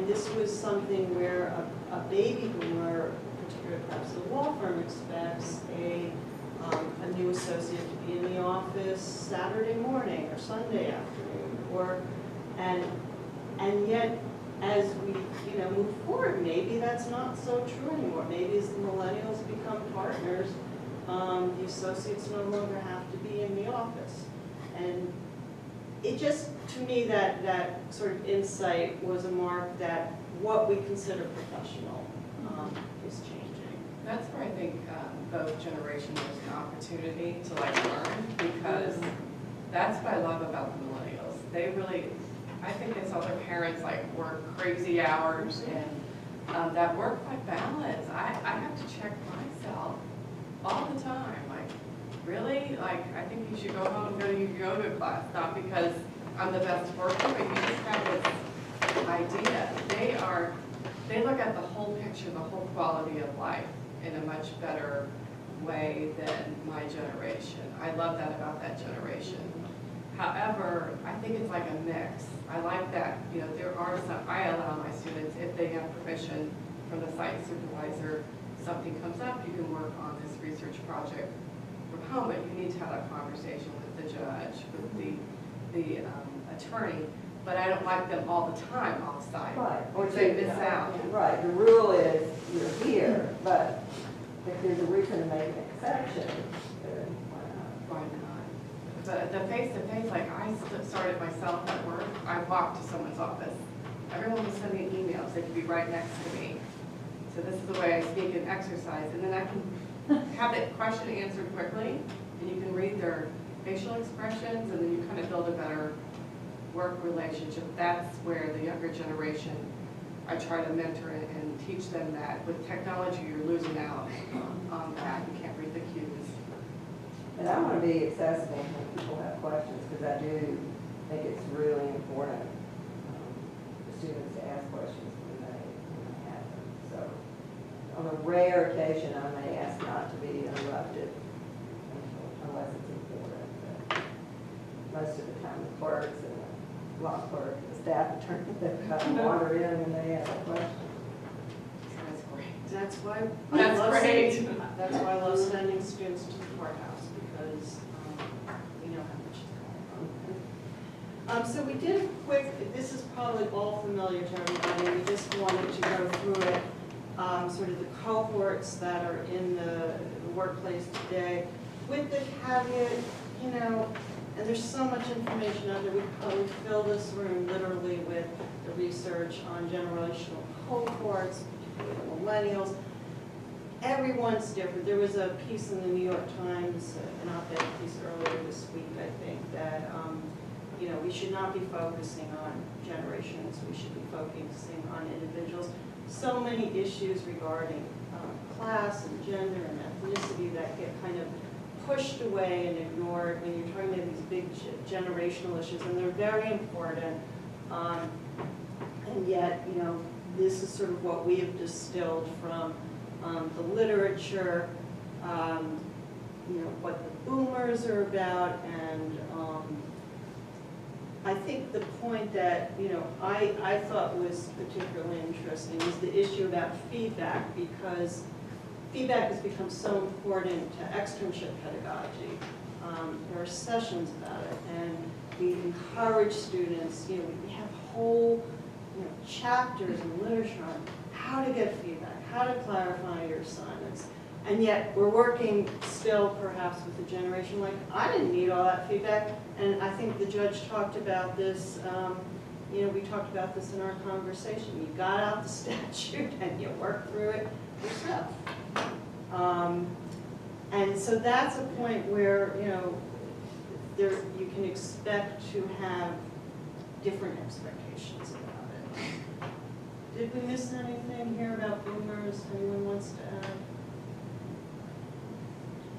this was something where a baby boomer, particularly perhaps a law firm, expects a new associate to be in the office Saturday morning or Sunday afternoon, and yet as we move forward, maybe that's not so true anymore. Maybe as the millennials become partners, the associates no longer have to be in the office. And it just, to me, that sort of insight was a mark that what we consider professional is changing. That's where I think both generations there's an opportunity to learn, because that's what I love about the millennials. They really, I think they saw their parents work crazy hours, and that work-life balance, I have to check myself all the time. Really? I think you should go home and go to your yoga class, not because I'm the best worker, but you just have this idea. They look at the whole picture, the whole quality of life in a much better way than my generation. I love that about that generation. However, I think it's like a mix. I like that, there are some, I allow my students, if they have permission from the site supervisor, something comes up, you can work on this research project from home, but you need to have that conversation with the judge, with the attorney, but I don't like them all the time off site. Right. Or they miss out. Right, the rule is you're here, but if there's a reason to make an exception, then why not? Why not? But the face-to-face, I started myself at work, I walked to someone's office. Everyone was sending emails, they could be right next to me. So this is the way I speak and exercise, and then I can have that question answered quickly, and you can read their facial expressions, and then you kind of build a better work relationship, that's where the younger generation, I try to mentor and teach them that with technology, you're losing out on that. You can't read the cues. And I want to be accessible when people have questions, because I do think it's really important for students to ask questions when they have them. So on a rare occasion, I may ask not to be interrupted unless it's important. But most of the time, the clerks and the law clerk, the staff attorney, they kind of wander in when they ask a question. That's great. That's why. That's great. That's why I love sending students to the courthouse, because we know how much is going on. So we did a quick, this is probably all familiar to everybody, we just wanted to go through it, sort of the cohorts that are in the workplace today, with the caveat, you know, and there's so much information out there, we probably fill this room literally with the research on generational cohorts, millennials. Everyone's different. There was a piece in the New York Times, an op-ed piece earlier this week, I think, that you know, we should not be focusing on generations. We should be focusing on individuals. So many issues regarding class and gender and ethnicity that get kind of pushed away and ignored when you're talking about these big generational issues, and they're very important. And yet, you know, this is sort of what we have distilled from the literature, you know, what the boomers are about, and I think the point that, you know, I thought was particularly interesting is the issue about feedback, because feedback has become so important to externship pedagogy. There are sessions about it, and we encourage students, you know, we have whole, you know, chapters in literature on how to get feedback, how to clarify your assignments. And yet we're working still perhaps with a generation like, I didn't need all that feedback. And I think the judge talked about this, you know, we talked about this in our conversation. You got out the statute and you worked through it yourself. And so that's a point where, you know, there, you can expect to have different expectations about it. Did we miss anything here about boomers? Anyone wants to add?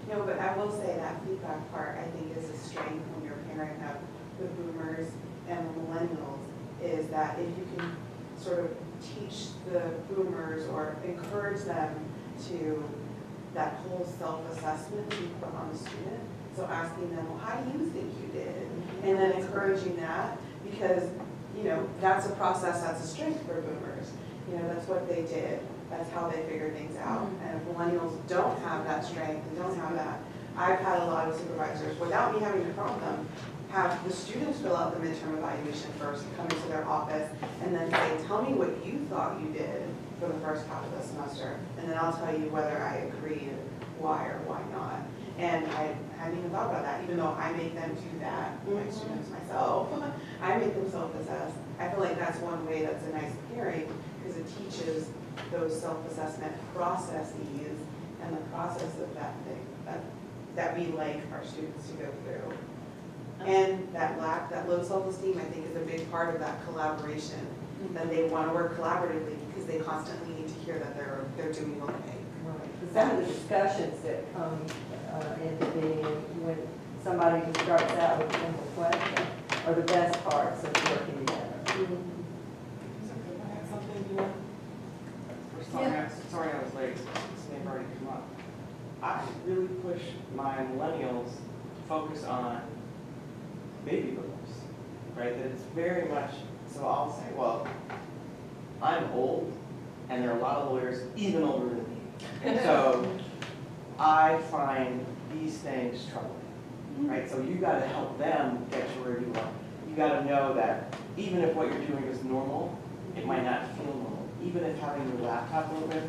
No, but I will say that feedback part, I think, is a strength when you're pairing up with boomers and the millennials, is that if you can sort of teach the boomers or encourage them to that whole self-assessment you put on the student. So asking them, well, how do you think you did? And then encouraging that, because, you know, that's a process, that's a strength for boomers. You know, that's what they did. That's how they figure things out. And if millennials don't have that strength and don't have that, I've had a lot of supervisors, without me having to prompt them, have the students fill out the midterm evaluation first, come into their office, and then say, tell me what you thought you did for the first half of the semester, and then I'll tell you whether I agree and why or why not. And I hadn't even thought about that, even though I make them do that, my students myself. I make them self-assess. I feel like that's one way that's a nice pairing, because it teaches those self-assessment processes and the process of that thing that we like our students to go through. And that low self-esteem, I think, is a big part of that collaboration, that they want to work collaboratively because they constantly need to hear that they're doing okay. Right. Some of the discussions that come into being when somebody who starts out with a simple question are the best parts of working together. Sorry I was late, this may have already come up. I really push my millennials to focus on baby boomers, right? That it's very much, so I'll say, well, I'm old, and there are a lot of lawyers even older than me. So I find these things troubling, right? So you gotta help them get to where you want. You gotta know that even if what you're doing is normal, it might not feel normal. Even if having your laptop open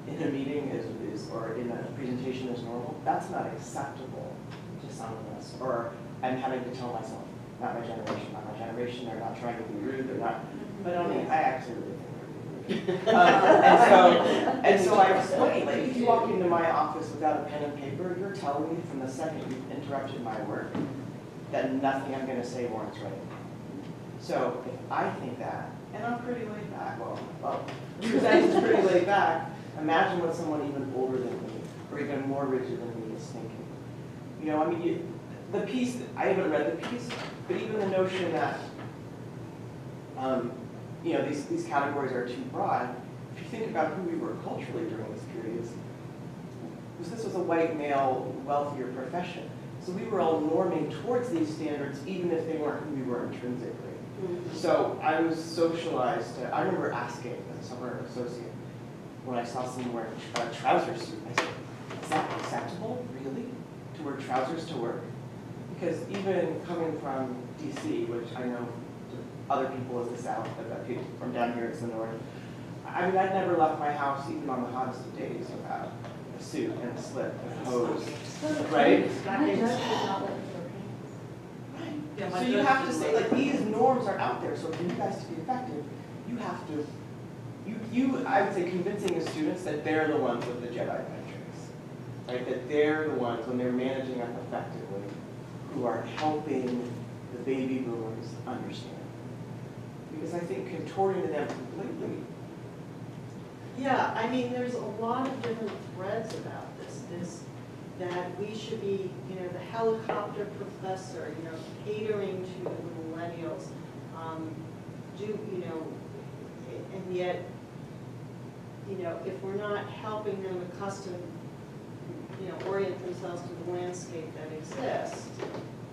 in a meeting is or in a presentation is normal, that's not acceptable to some of us. Or I'm having to tell myself, not my generation, they're not trying to be rude, they're not, but I mean, I actually really think they're rude. And so I explain, like, if you walk into my office without a pen and paper, you're telling me from the second you interrupted my work that nothing I'm gonna say warrants right. So if I think that, and I'm pretty laid back, well, Suzanne's pretty laid back, imagine what someone even older than me, or even more rigid than me is thinking. You know, I mean, the piece, I haven't read the piece, but even the notion that, you know, these categories are too broad, if you think about who we were culturally during this period, this was a white male, wealthier profession. So we were all norming towards these standards, even if they weren't who we were intrinsically. So I was socialized to, I remember asking as a summer associate, when I saw someone wearing a trouser suit, I said, is that acceptable, really, to wear trousers to work? Because even coming from DC, which I know other people is the South, but people from down here it's the North, I mean, I'd never left my house, even on the hottest of days, without a suit and a slip and hose, right? Yeah, So you have to say, like, these norms are out there, so for you guys to be effective, you have to, I would say, convincing the students that they're the ones with the Jedi metrics, right? That they're the ones, when they're managing up effectively, who are helping the baby boomers understand. Because I think contorting to them completely. Yeah, I mean, there's a lot of different threads about this, that we should be, you know, the helicopter professor, you know, catering to the millennials, you know, and yet, you know, if we're not helping them accustom, you know, orient themselves to the landscape that exists,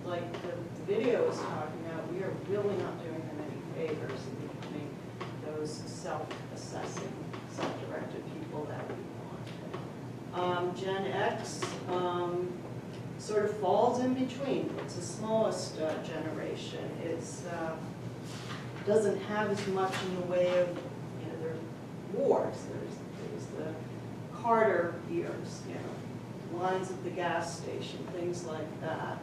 like the video was talking about, we are really not doing them any favors in becoming those self-assessing, self-directed people that we want. Gen X sort of falls in between. It's the smallest generation. It's doesn't have as much in the way of, you know, there's wars. There's the Carter years, you know, lines at the gas station, things like that.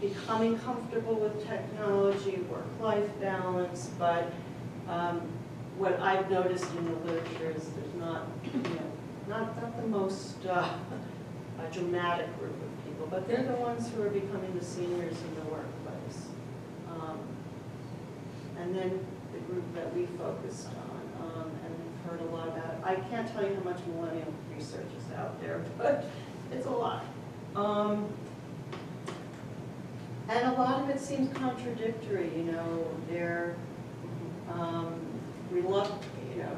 Becoming comfortable with technology, work-life balance, but what I've noticed in the literature is there's not, you know, not the most dramatic group of people, but they're the ones who are becoming the seniors in the workplace. And then the group that we focused on, and we've heard a lot about it. I can't tell you how much millennial research is out there, but it's a lot. And a lot of it seems contradictory, you know, they're reluctant, you know,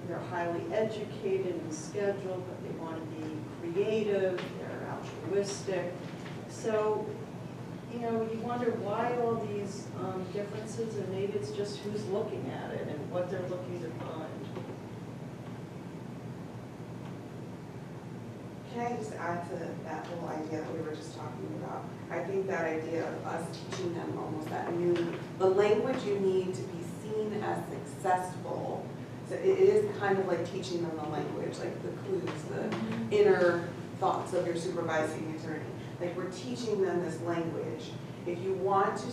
they're highly educated and scheduled, but they want to be creative, they're altruistic. So, you know, you wonder why all these differences, and maybe it's just who's looking at it and what they're looking to find. Can I just add to that whole idea that we were just talking about? I think that idea of us teaching them almost that new, the language you need to be seen as successful. So it is kind of like teaching them the language, like the clues, the inner thoughts of your supervising attorney. Like we're teaching them this language. If you want to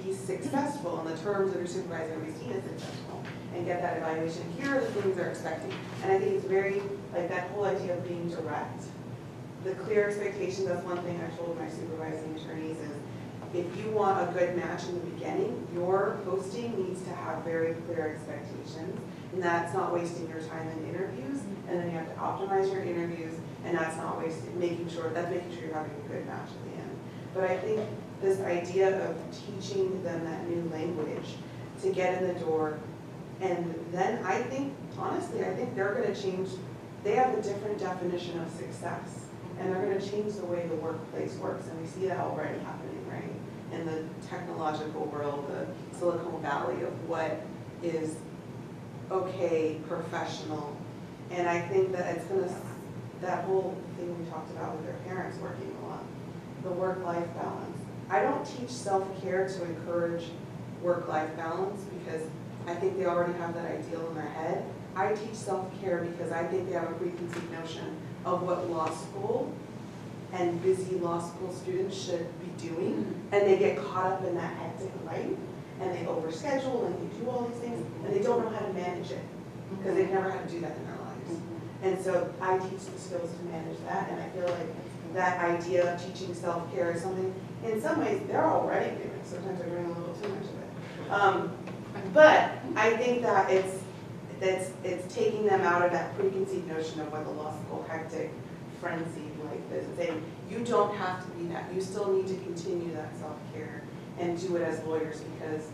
be successful in the terms of your supervisor to be seen as successful and get that evaluation, here are the things they're expecting. And I think it's very, like that whole idea of being direct. The clear expectations, that's one thing I told my supervising attorneys is, if you want a good match in the beginning, your posting needs to have very clear expectations. And that's not wasting your time in interviews, and then you have to optimize your interviews, and that's not making sure you're having a good match at the end. But I think this idea of teaching them that new language to get in the door, and then I think, honestly, I think they're gonna change, they have a different definition of success, and they're gonna change the way the workplace works, and we see that already happening, right? In the technological world, the Silicon Valley of what is okay, professional. And I think that it's gonna, that whole thing we talked about with their parents working a lot, the work-life balance. I don't teach self-care to encourage work-life balance because I think they already have that ideal in their head. I teach self-care because I think they have a preconceived notion of what law school and busy law school students should be doing. And they get caught up in that hectic life. And they overschedule and they do all these things, and they don't know how to manage it because they've never had to do that in their lives. And so I teach the skills to manage that, and I feel like that idea of teaching self-care is something, in some ways, they're already doing, sometimes they're doing a little too much of it. But I think that it's taking them out of that preconceived notion of what the law school hectic frenzied life is, and saying, you don't have to be that, you still need to continue that self-care and do it as lawyers, because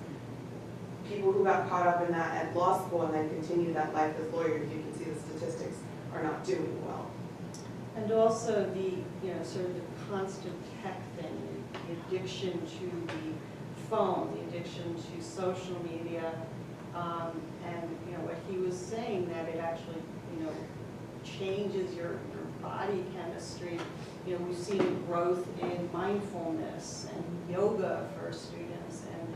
people who got caught up in that at law school and then continue that life as lawyers, you can see the statistics are not doing well. And also the, sort of the constant tech thing, the addiction to the phone, the addiction to social media, and, what he was saying, that it actually, changes your body chemistry. We've seen growth in mindfulness and yoga for students and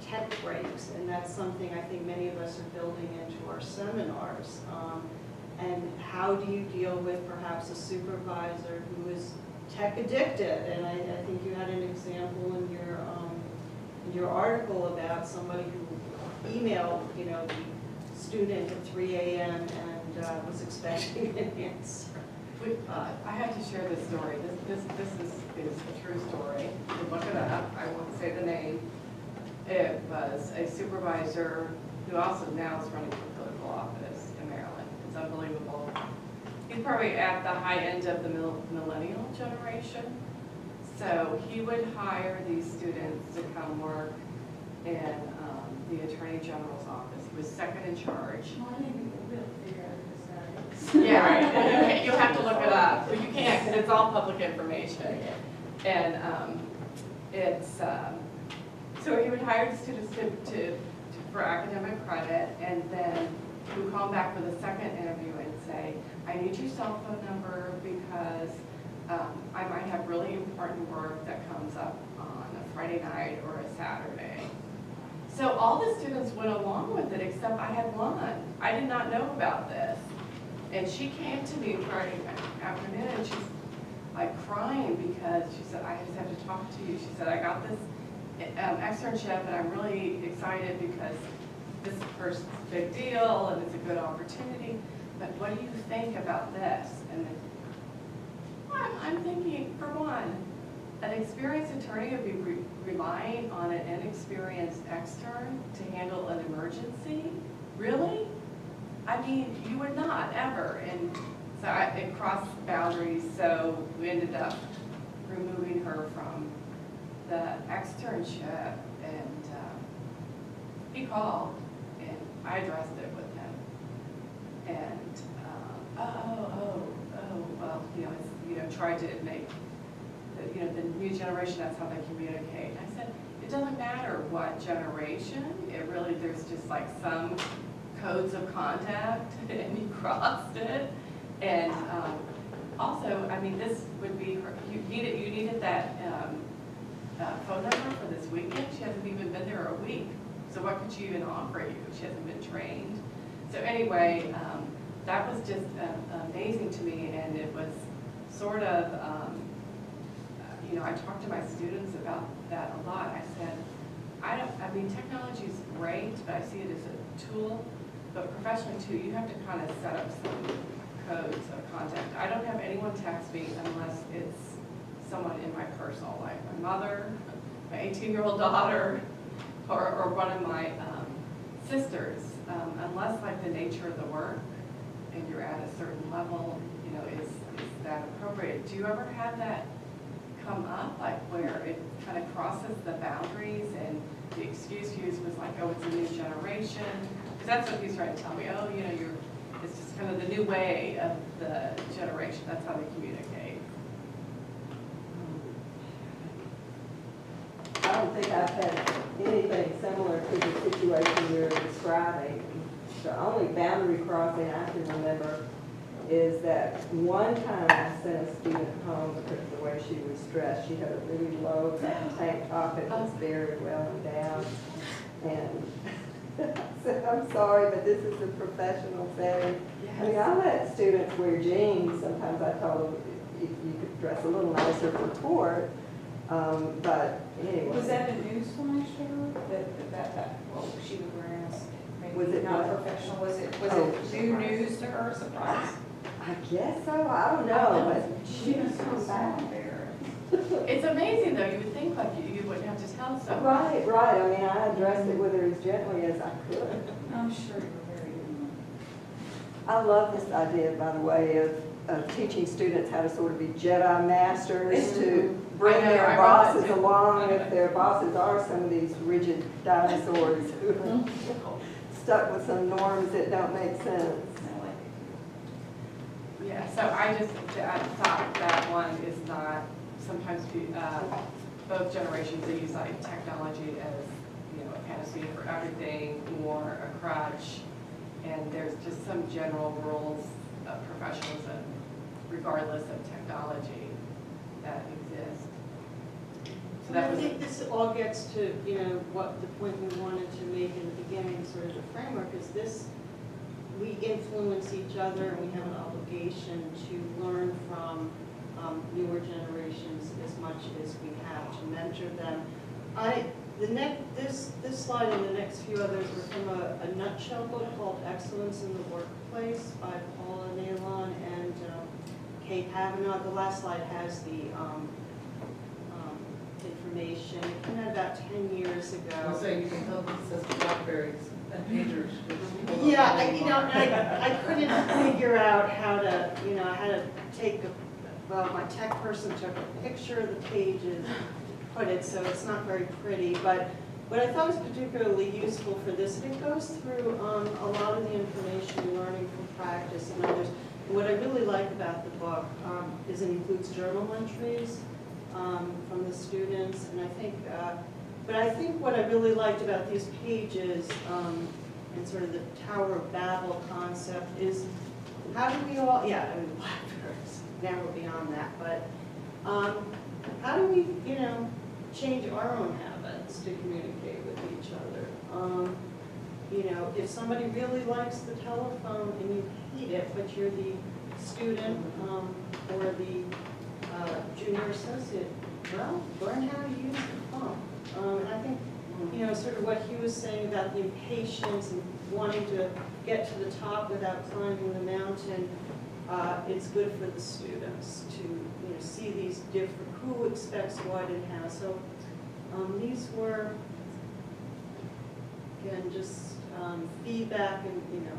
tech breaks, and that's something I think many of us are building into our seminars. And how do you deal with perhaps a supervisor who is tech addicted? And I think you had an example in your article about somebody who emailed, the student at 3 a.m. and was expecting an answer. I have to share this story. This is a true story. You can look it up. I won't say the name. It was a supervisor who also now is running for political office in Maryland. It's unbelievable. He's probably at the high end of the millennial generation. So he would hire these students to come work in the Attorney General's office. He was second in charge. Yeah, right. You'll have to look it up. But you can't, because it's all public information. And so he would hire the students for academic credit, and then he would call them back for the second interview and say, I need your cell phone number because I might have really important work that comes up on a Friday night or a Saturday. So all the students went along with it, except I had one. I did not know about this. And she came to me Friday afternoon, and she's like crying because she said, I just have to talk to you. She said, I got this externship, and I'm really excited because this person's a big deal, and it's a good opportunity. But what do you think about this? And then, I'm thinking, for one, an experienced attorney would be relying on an inexperienced extern to handle an emergency? Really? I mean, you would not, ever. And so it crossed boundaries, so we ended up removing her from the externship, and he called, and I addressed it with him. And, well, tried to make, the new generation, that's how they communicate. I said, it doesn't matter what generation, there's just like some codes of contact, and you crossed it. And also, I mean, this would be, you needed that phone number for this weekend. She hasn't even been there a week. So what could she even offer you? She hasn't been trained. So anyway, that was just amazing to me, and it was sort of, I talked to my students about that a lot. I said, I mean, technology is great, but I see it as a tool. But professionally too, you have to kind of set up some codes of contact. I don't have anyone text me unless it's someone in my personal life, my mother, my 18-year-old daughter, or one of my sisters, unless like the nature of the work and you're at a certain level, is that appropriate? Do you ever have that come up, like where it kind of crosses the boundaries and the excuse used was like, oh, it's a new generation? Because that's what he's trying to tell me. Oh, it's just kind of the new way of the generation. That's how they communicate. I don't think I've had anything similar to the situation you're describing. The only boundary crossing I can remember is that one time I sent a student home because of the way she was dressed. She had a really low tank top and was very well endowed. And I said, I'm sorry, but this is a professional setting. I mean, I let students wear jeans. Sometimes I told them if you could dress a little nicer for court. But anyway. Was that a newsflash that what she was wearing was maybe Was it not what? professional? Was it Oh, new news to her? Surprise? I guess so. I don't know, but She was so sad there. It's amazing though, you would think like you wouldn't have to tell someone. Right, right, I mean, I addressed it with her as gently as I could. I'm sure you were very good. I love this idea, by the way, of teaching students how to sort of be Jedi masters, to bring I know, their I wrote that bosses too. along if their bosses are some of these rigid dinosaurs who are stuck with some norms that don't make sense. I like it. Yeah, so I thought that one is not, sometimes both generations, they use like technology as, you know, a panacea for everything or a crutch. And there's just some general rules of professionalism regardless of technology that exist. So And that I was, think this all gets to, you know, what the point we wanted to make in the beginning, sort of the framework, is this, we influence each other and we have an obligation to learn from newer generations as much as we have to mentor them. This slide and the next few others were from a nutshell book called Excellence in the Workplace by Paula Nalon and Kate Kavanaugh. The last slide has the information. It came out about 10 years ago. I was saying, you can tell this says Blackberries and pagers. which people Yeah, don't you know, I couldn't figure out how to, you know, I had to take my tech person took a picture of the pages, put it, so it's not very pretty, but what I thought was particularly useful for this, it goes through a lot of the information learning from practice and others. And what I really like about the book is it includes journal entries from the students, and I think, but I think what I really liked about these pages and sort of the Tower of Babel concept is how do we all, yeah, I mean, Blackberries, now we're beyond that, but how do we, you know, change our own habits to communicate with each other? You know, if somebody really likes the telephone and you hate it, but you're the student or the junior associate, well, learn how to use the phone. And I think, you know, sort of what he was saying about the impatience and wanting to get to the top without climbing the mountain, it's good for the students to, you know, see these different, who expects what and how. So these were, again, just feedback, and, you know,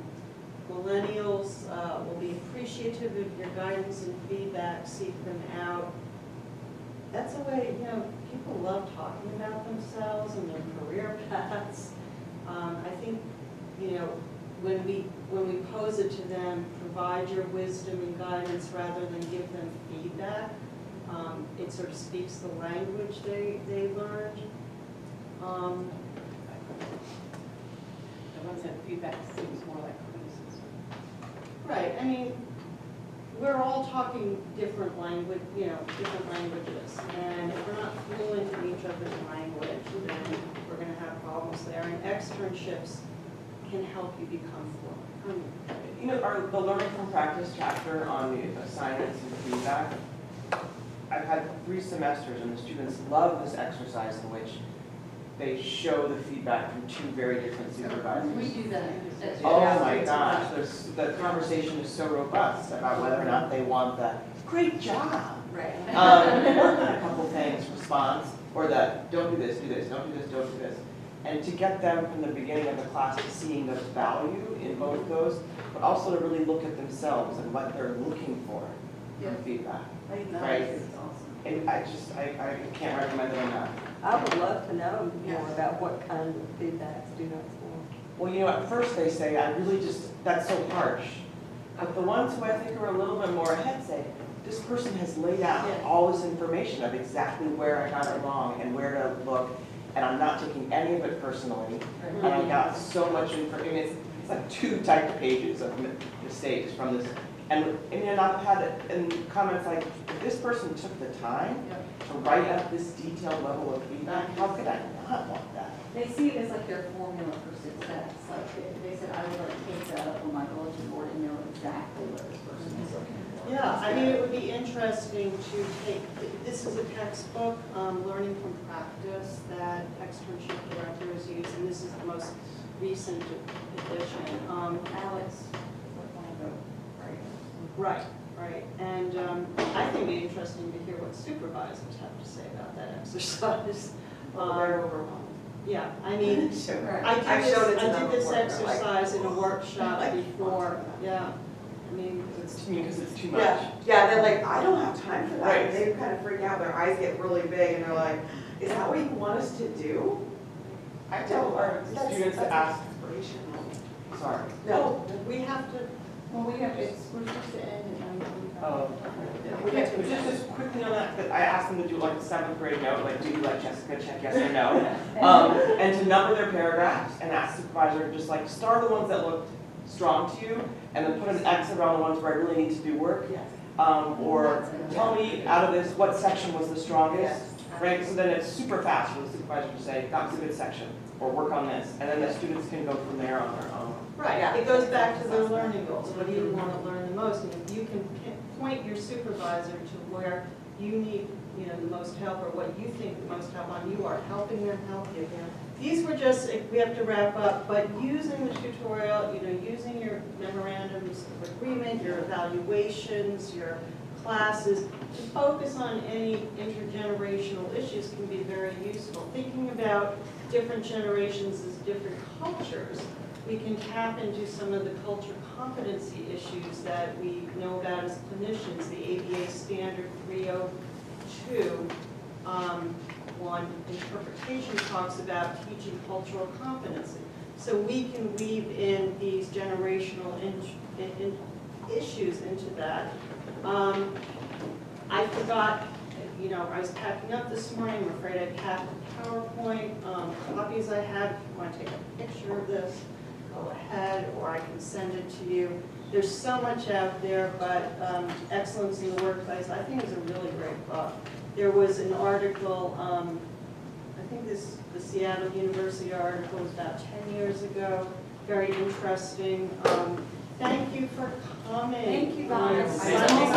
millennials will be appreciative of your guidance and feedback, seek them out. That's a way, you know, people love talking about themselves and their career paths. I think, you know, when we pose it to them, provide your wisdom and guidance rather than give them feedback, it sort of speaks the language they learned. the ones that feedback seems more like criticism. Right, I mean, we're all talking different language, you know, different languages, and if we're not fluent in each other's language, then we're gonna have problems there, and externships can help you become fluent. You know, the learning from practice chapter on the assignments and feedback, I've had 3 semesters and the students love this exercise in which they show the feedback from 2 very different supervisors. We do that. Oh my gosh, the conversation is so robust about whether or not they want the great job. Right. Or a couple things, response, or the don't do this, do this, don't do this, don't do this. And to get them from the beginning of the class to seeing the value in both those, but also to really look at themselves and what they're looking for Yeah. from feedback. Right. It's awesome. And I can't recommend it enough. I would love to know more Yes. about what kind of feedback students want. Well, you know, at first they say, that's so harsh. But the ones who I think are a little bit more ahead say, this person has laid out Yeah. all this information of exactly where I got it wrong and where to look, and I'm not taking any of it personally. And I got so much information, it's like 2 typed pages of mistakes from this. And then I've had comments like, if this person took the time to write up this detailed level of feedback, how could I not want that? They see it as like their formula for success. Like they said, I would like take that up on my bulletin board and know exactly what this person is looking for. Yeah, I mean, it would be interesting to take, this is a textbook, Learning from Practice, that externship directors use, and this is the most recent edition. Alex, like one of the writers. Right, right? And I think it'd be interesting to hear what supervisors have to say about that exercise. Well, they're overwhelmed. Yeah, I mean, Sure. I I've showed it to I them did this before, they're like, exercise in a workshop like, before, yeah. I mean, Because it's too much. Yeah, they're like, I don't have time for that. Right. And they kind of freak out, their eyes get really big, and they're like, is that what you want us to do? I tell our students to ask, Inspirational. sorry. No. we have to, Well, we're supposed to end at 9:45. Oh. Okay, just quickly on that, but I asked them to do like the 7th grade note, like, do you let Jessica check yes or no? And to number their paragraphs and ask the supervisor, just like, star the ones that look strong to you, and then put an X around the ones where I really need to do work. Yes. Or tell me out of this, what section was the strongest, Yes. right? So then it's super fast for the supervisor to say, that was a good section, or work on this. And then the students can go from there on their own. right, Yeah. it goes back to their learning goals. What do you want to learn the most? And if you can point your supervisor to where you need, the most help, or what you think the most help on, you are helping them help you. These were just, we have to wrap up, but using the tutorial, using your memorandums of agreement, your evaluations, your classes, to focus on any intergenerational issues can be very useful. Thinking about different generations as different cultures, we can tap into some of the culture competency issues that we know about as clinicians. The ABA Standard 302, one interpretation talks about teaching cultural competency. So we can weave in these generational issues into that. I forgot, I was packing up this morning, I'm afraid I packed the PowerPoint copies I had. If you want to take a picture of this, go ahead, or I can send it to you. There's so much out there, but Excellence in the Workplace, I think is a really great book. There was an article, I think the Seattle University article was about 10 years ago, very interesting. Thank you for coming. Thank you, on guys. Sunday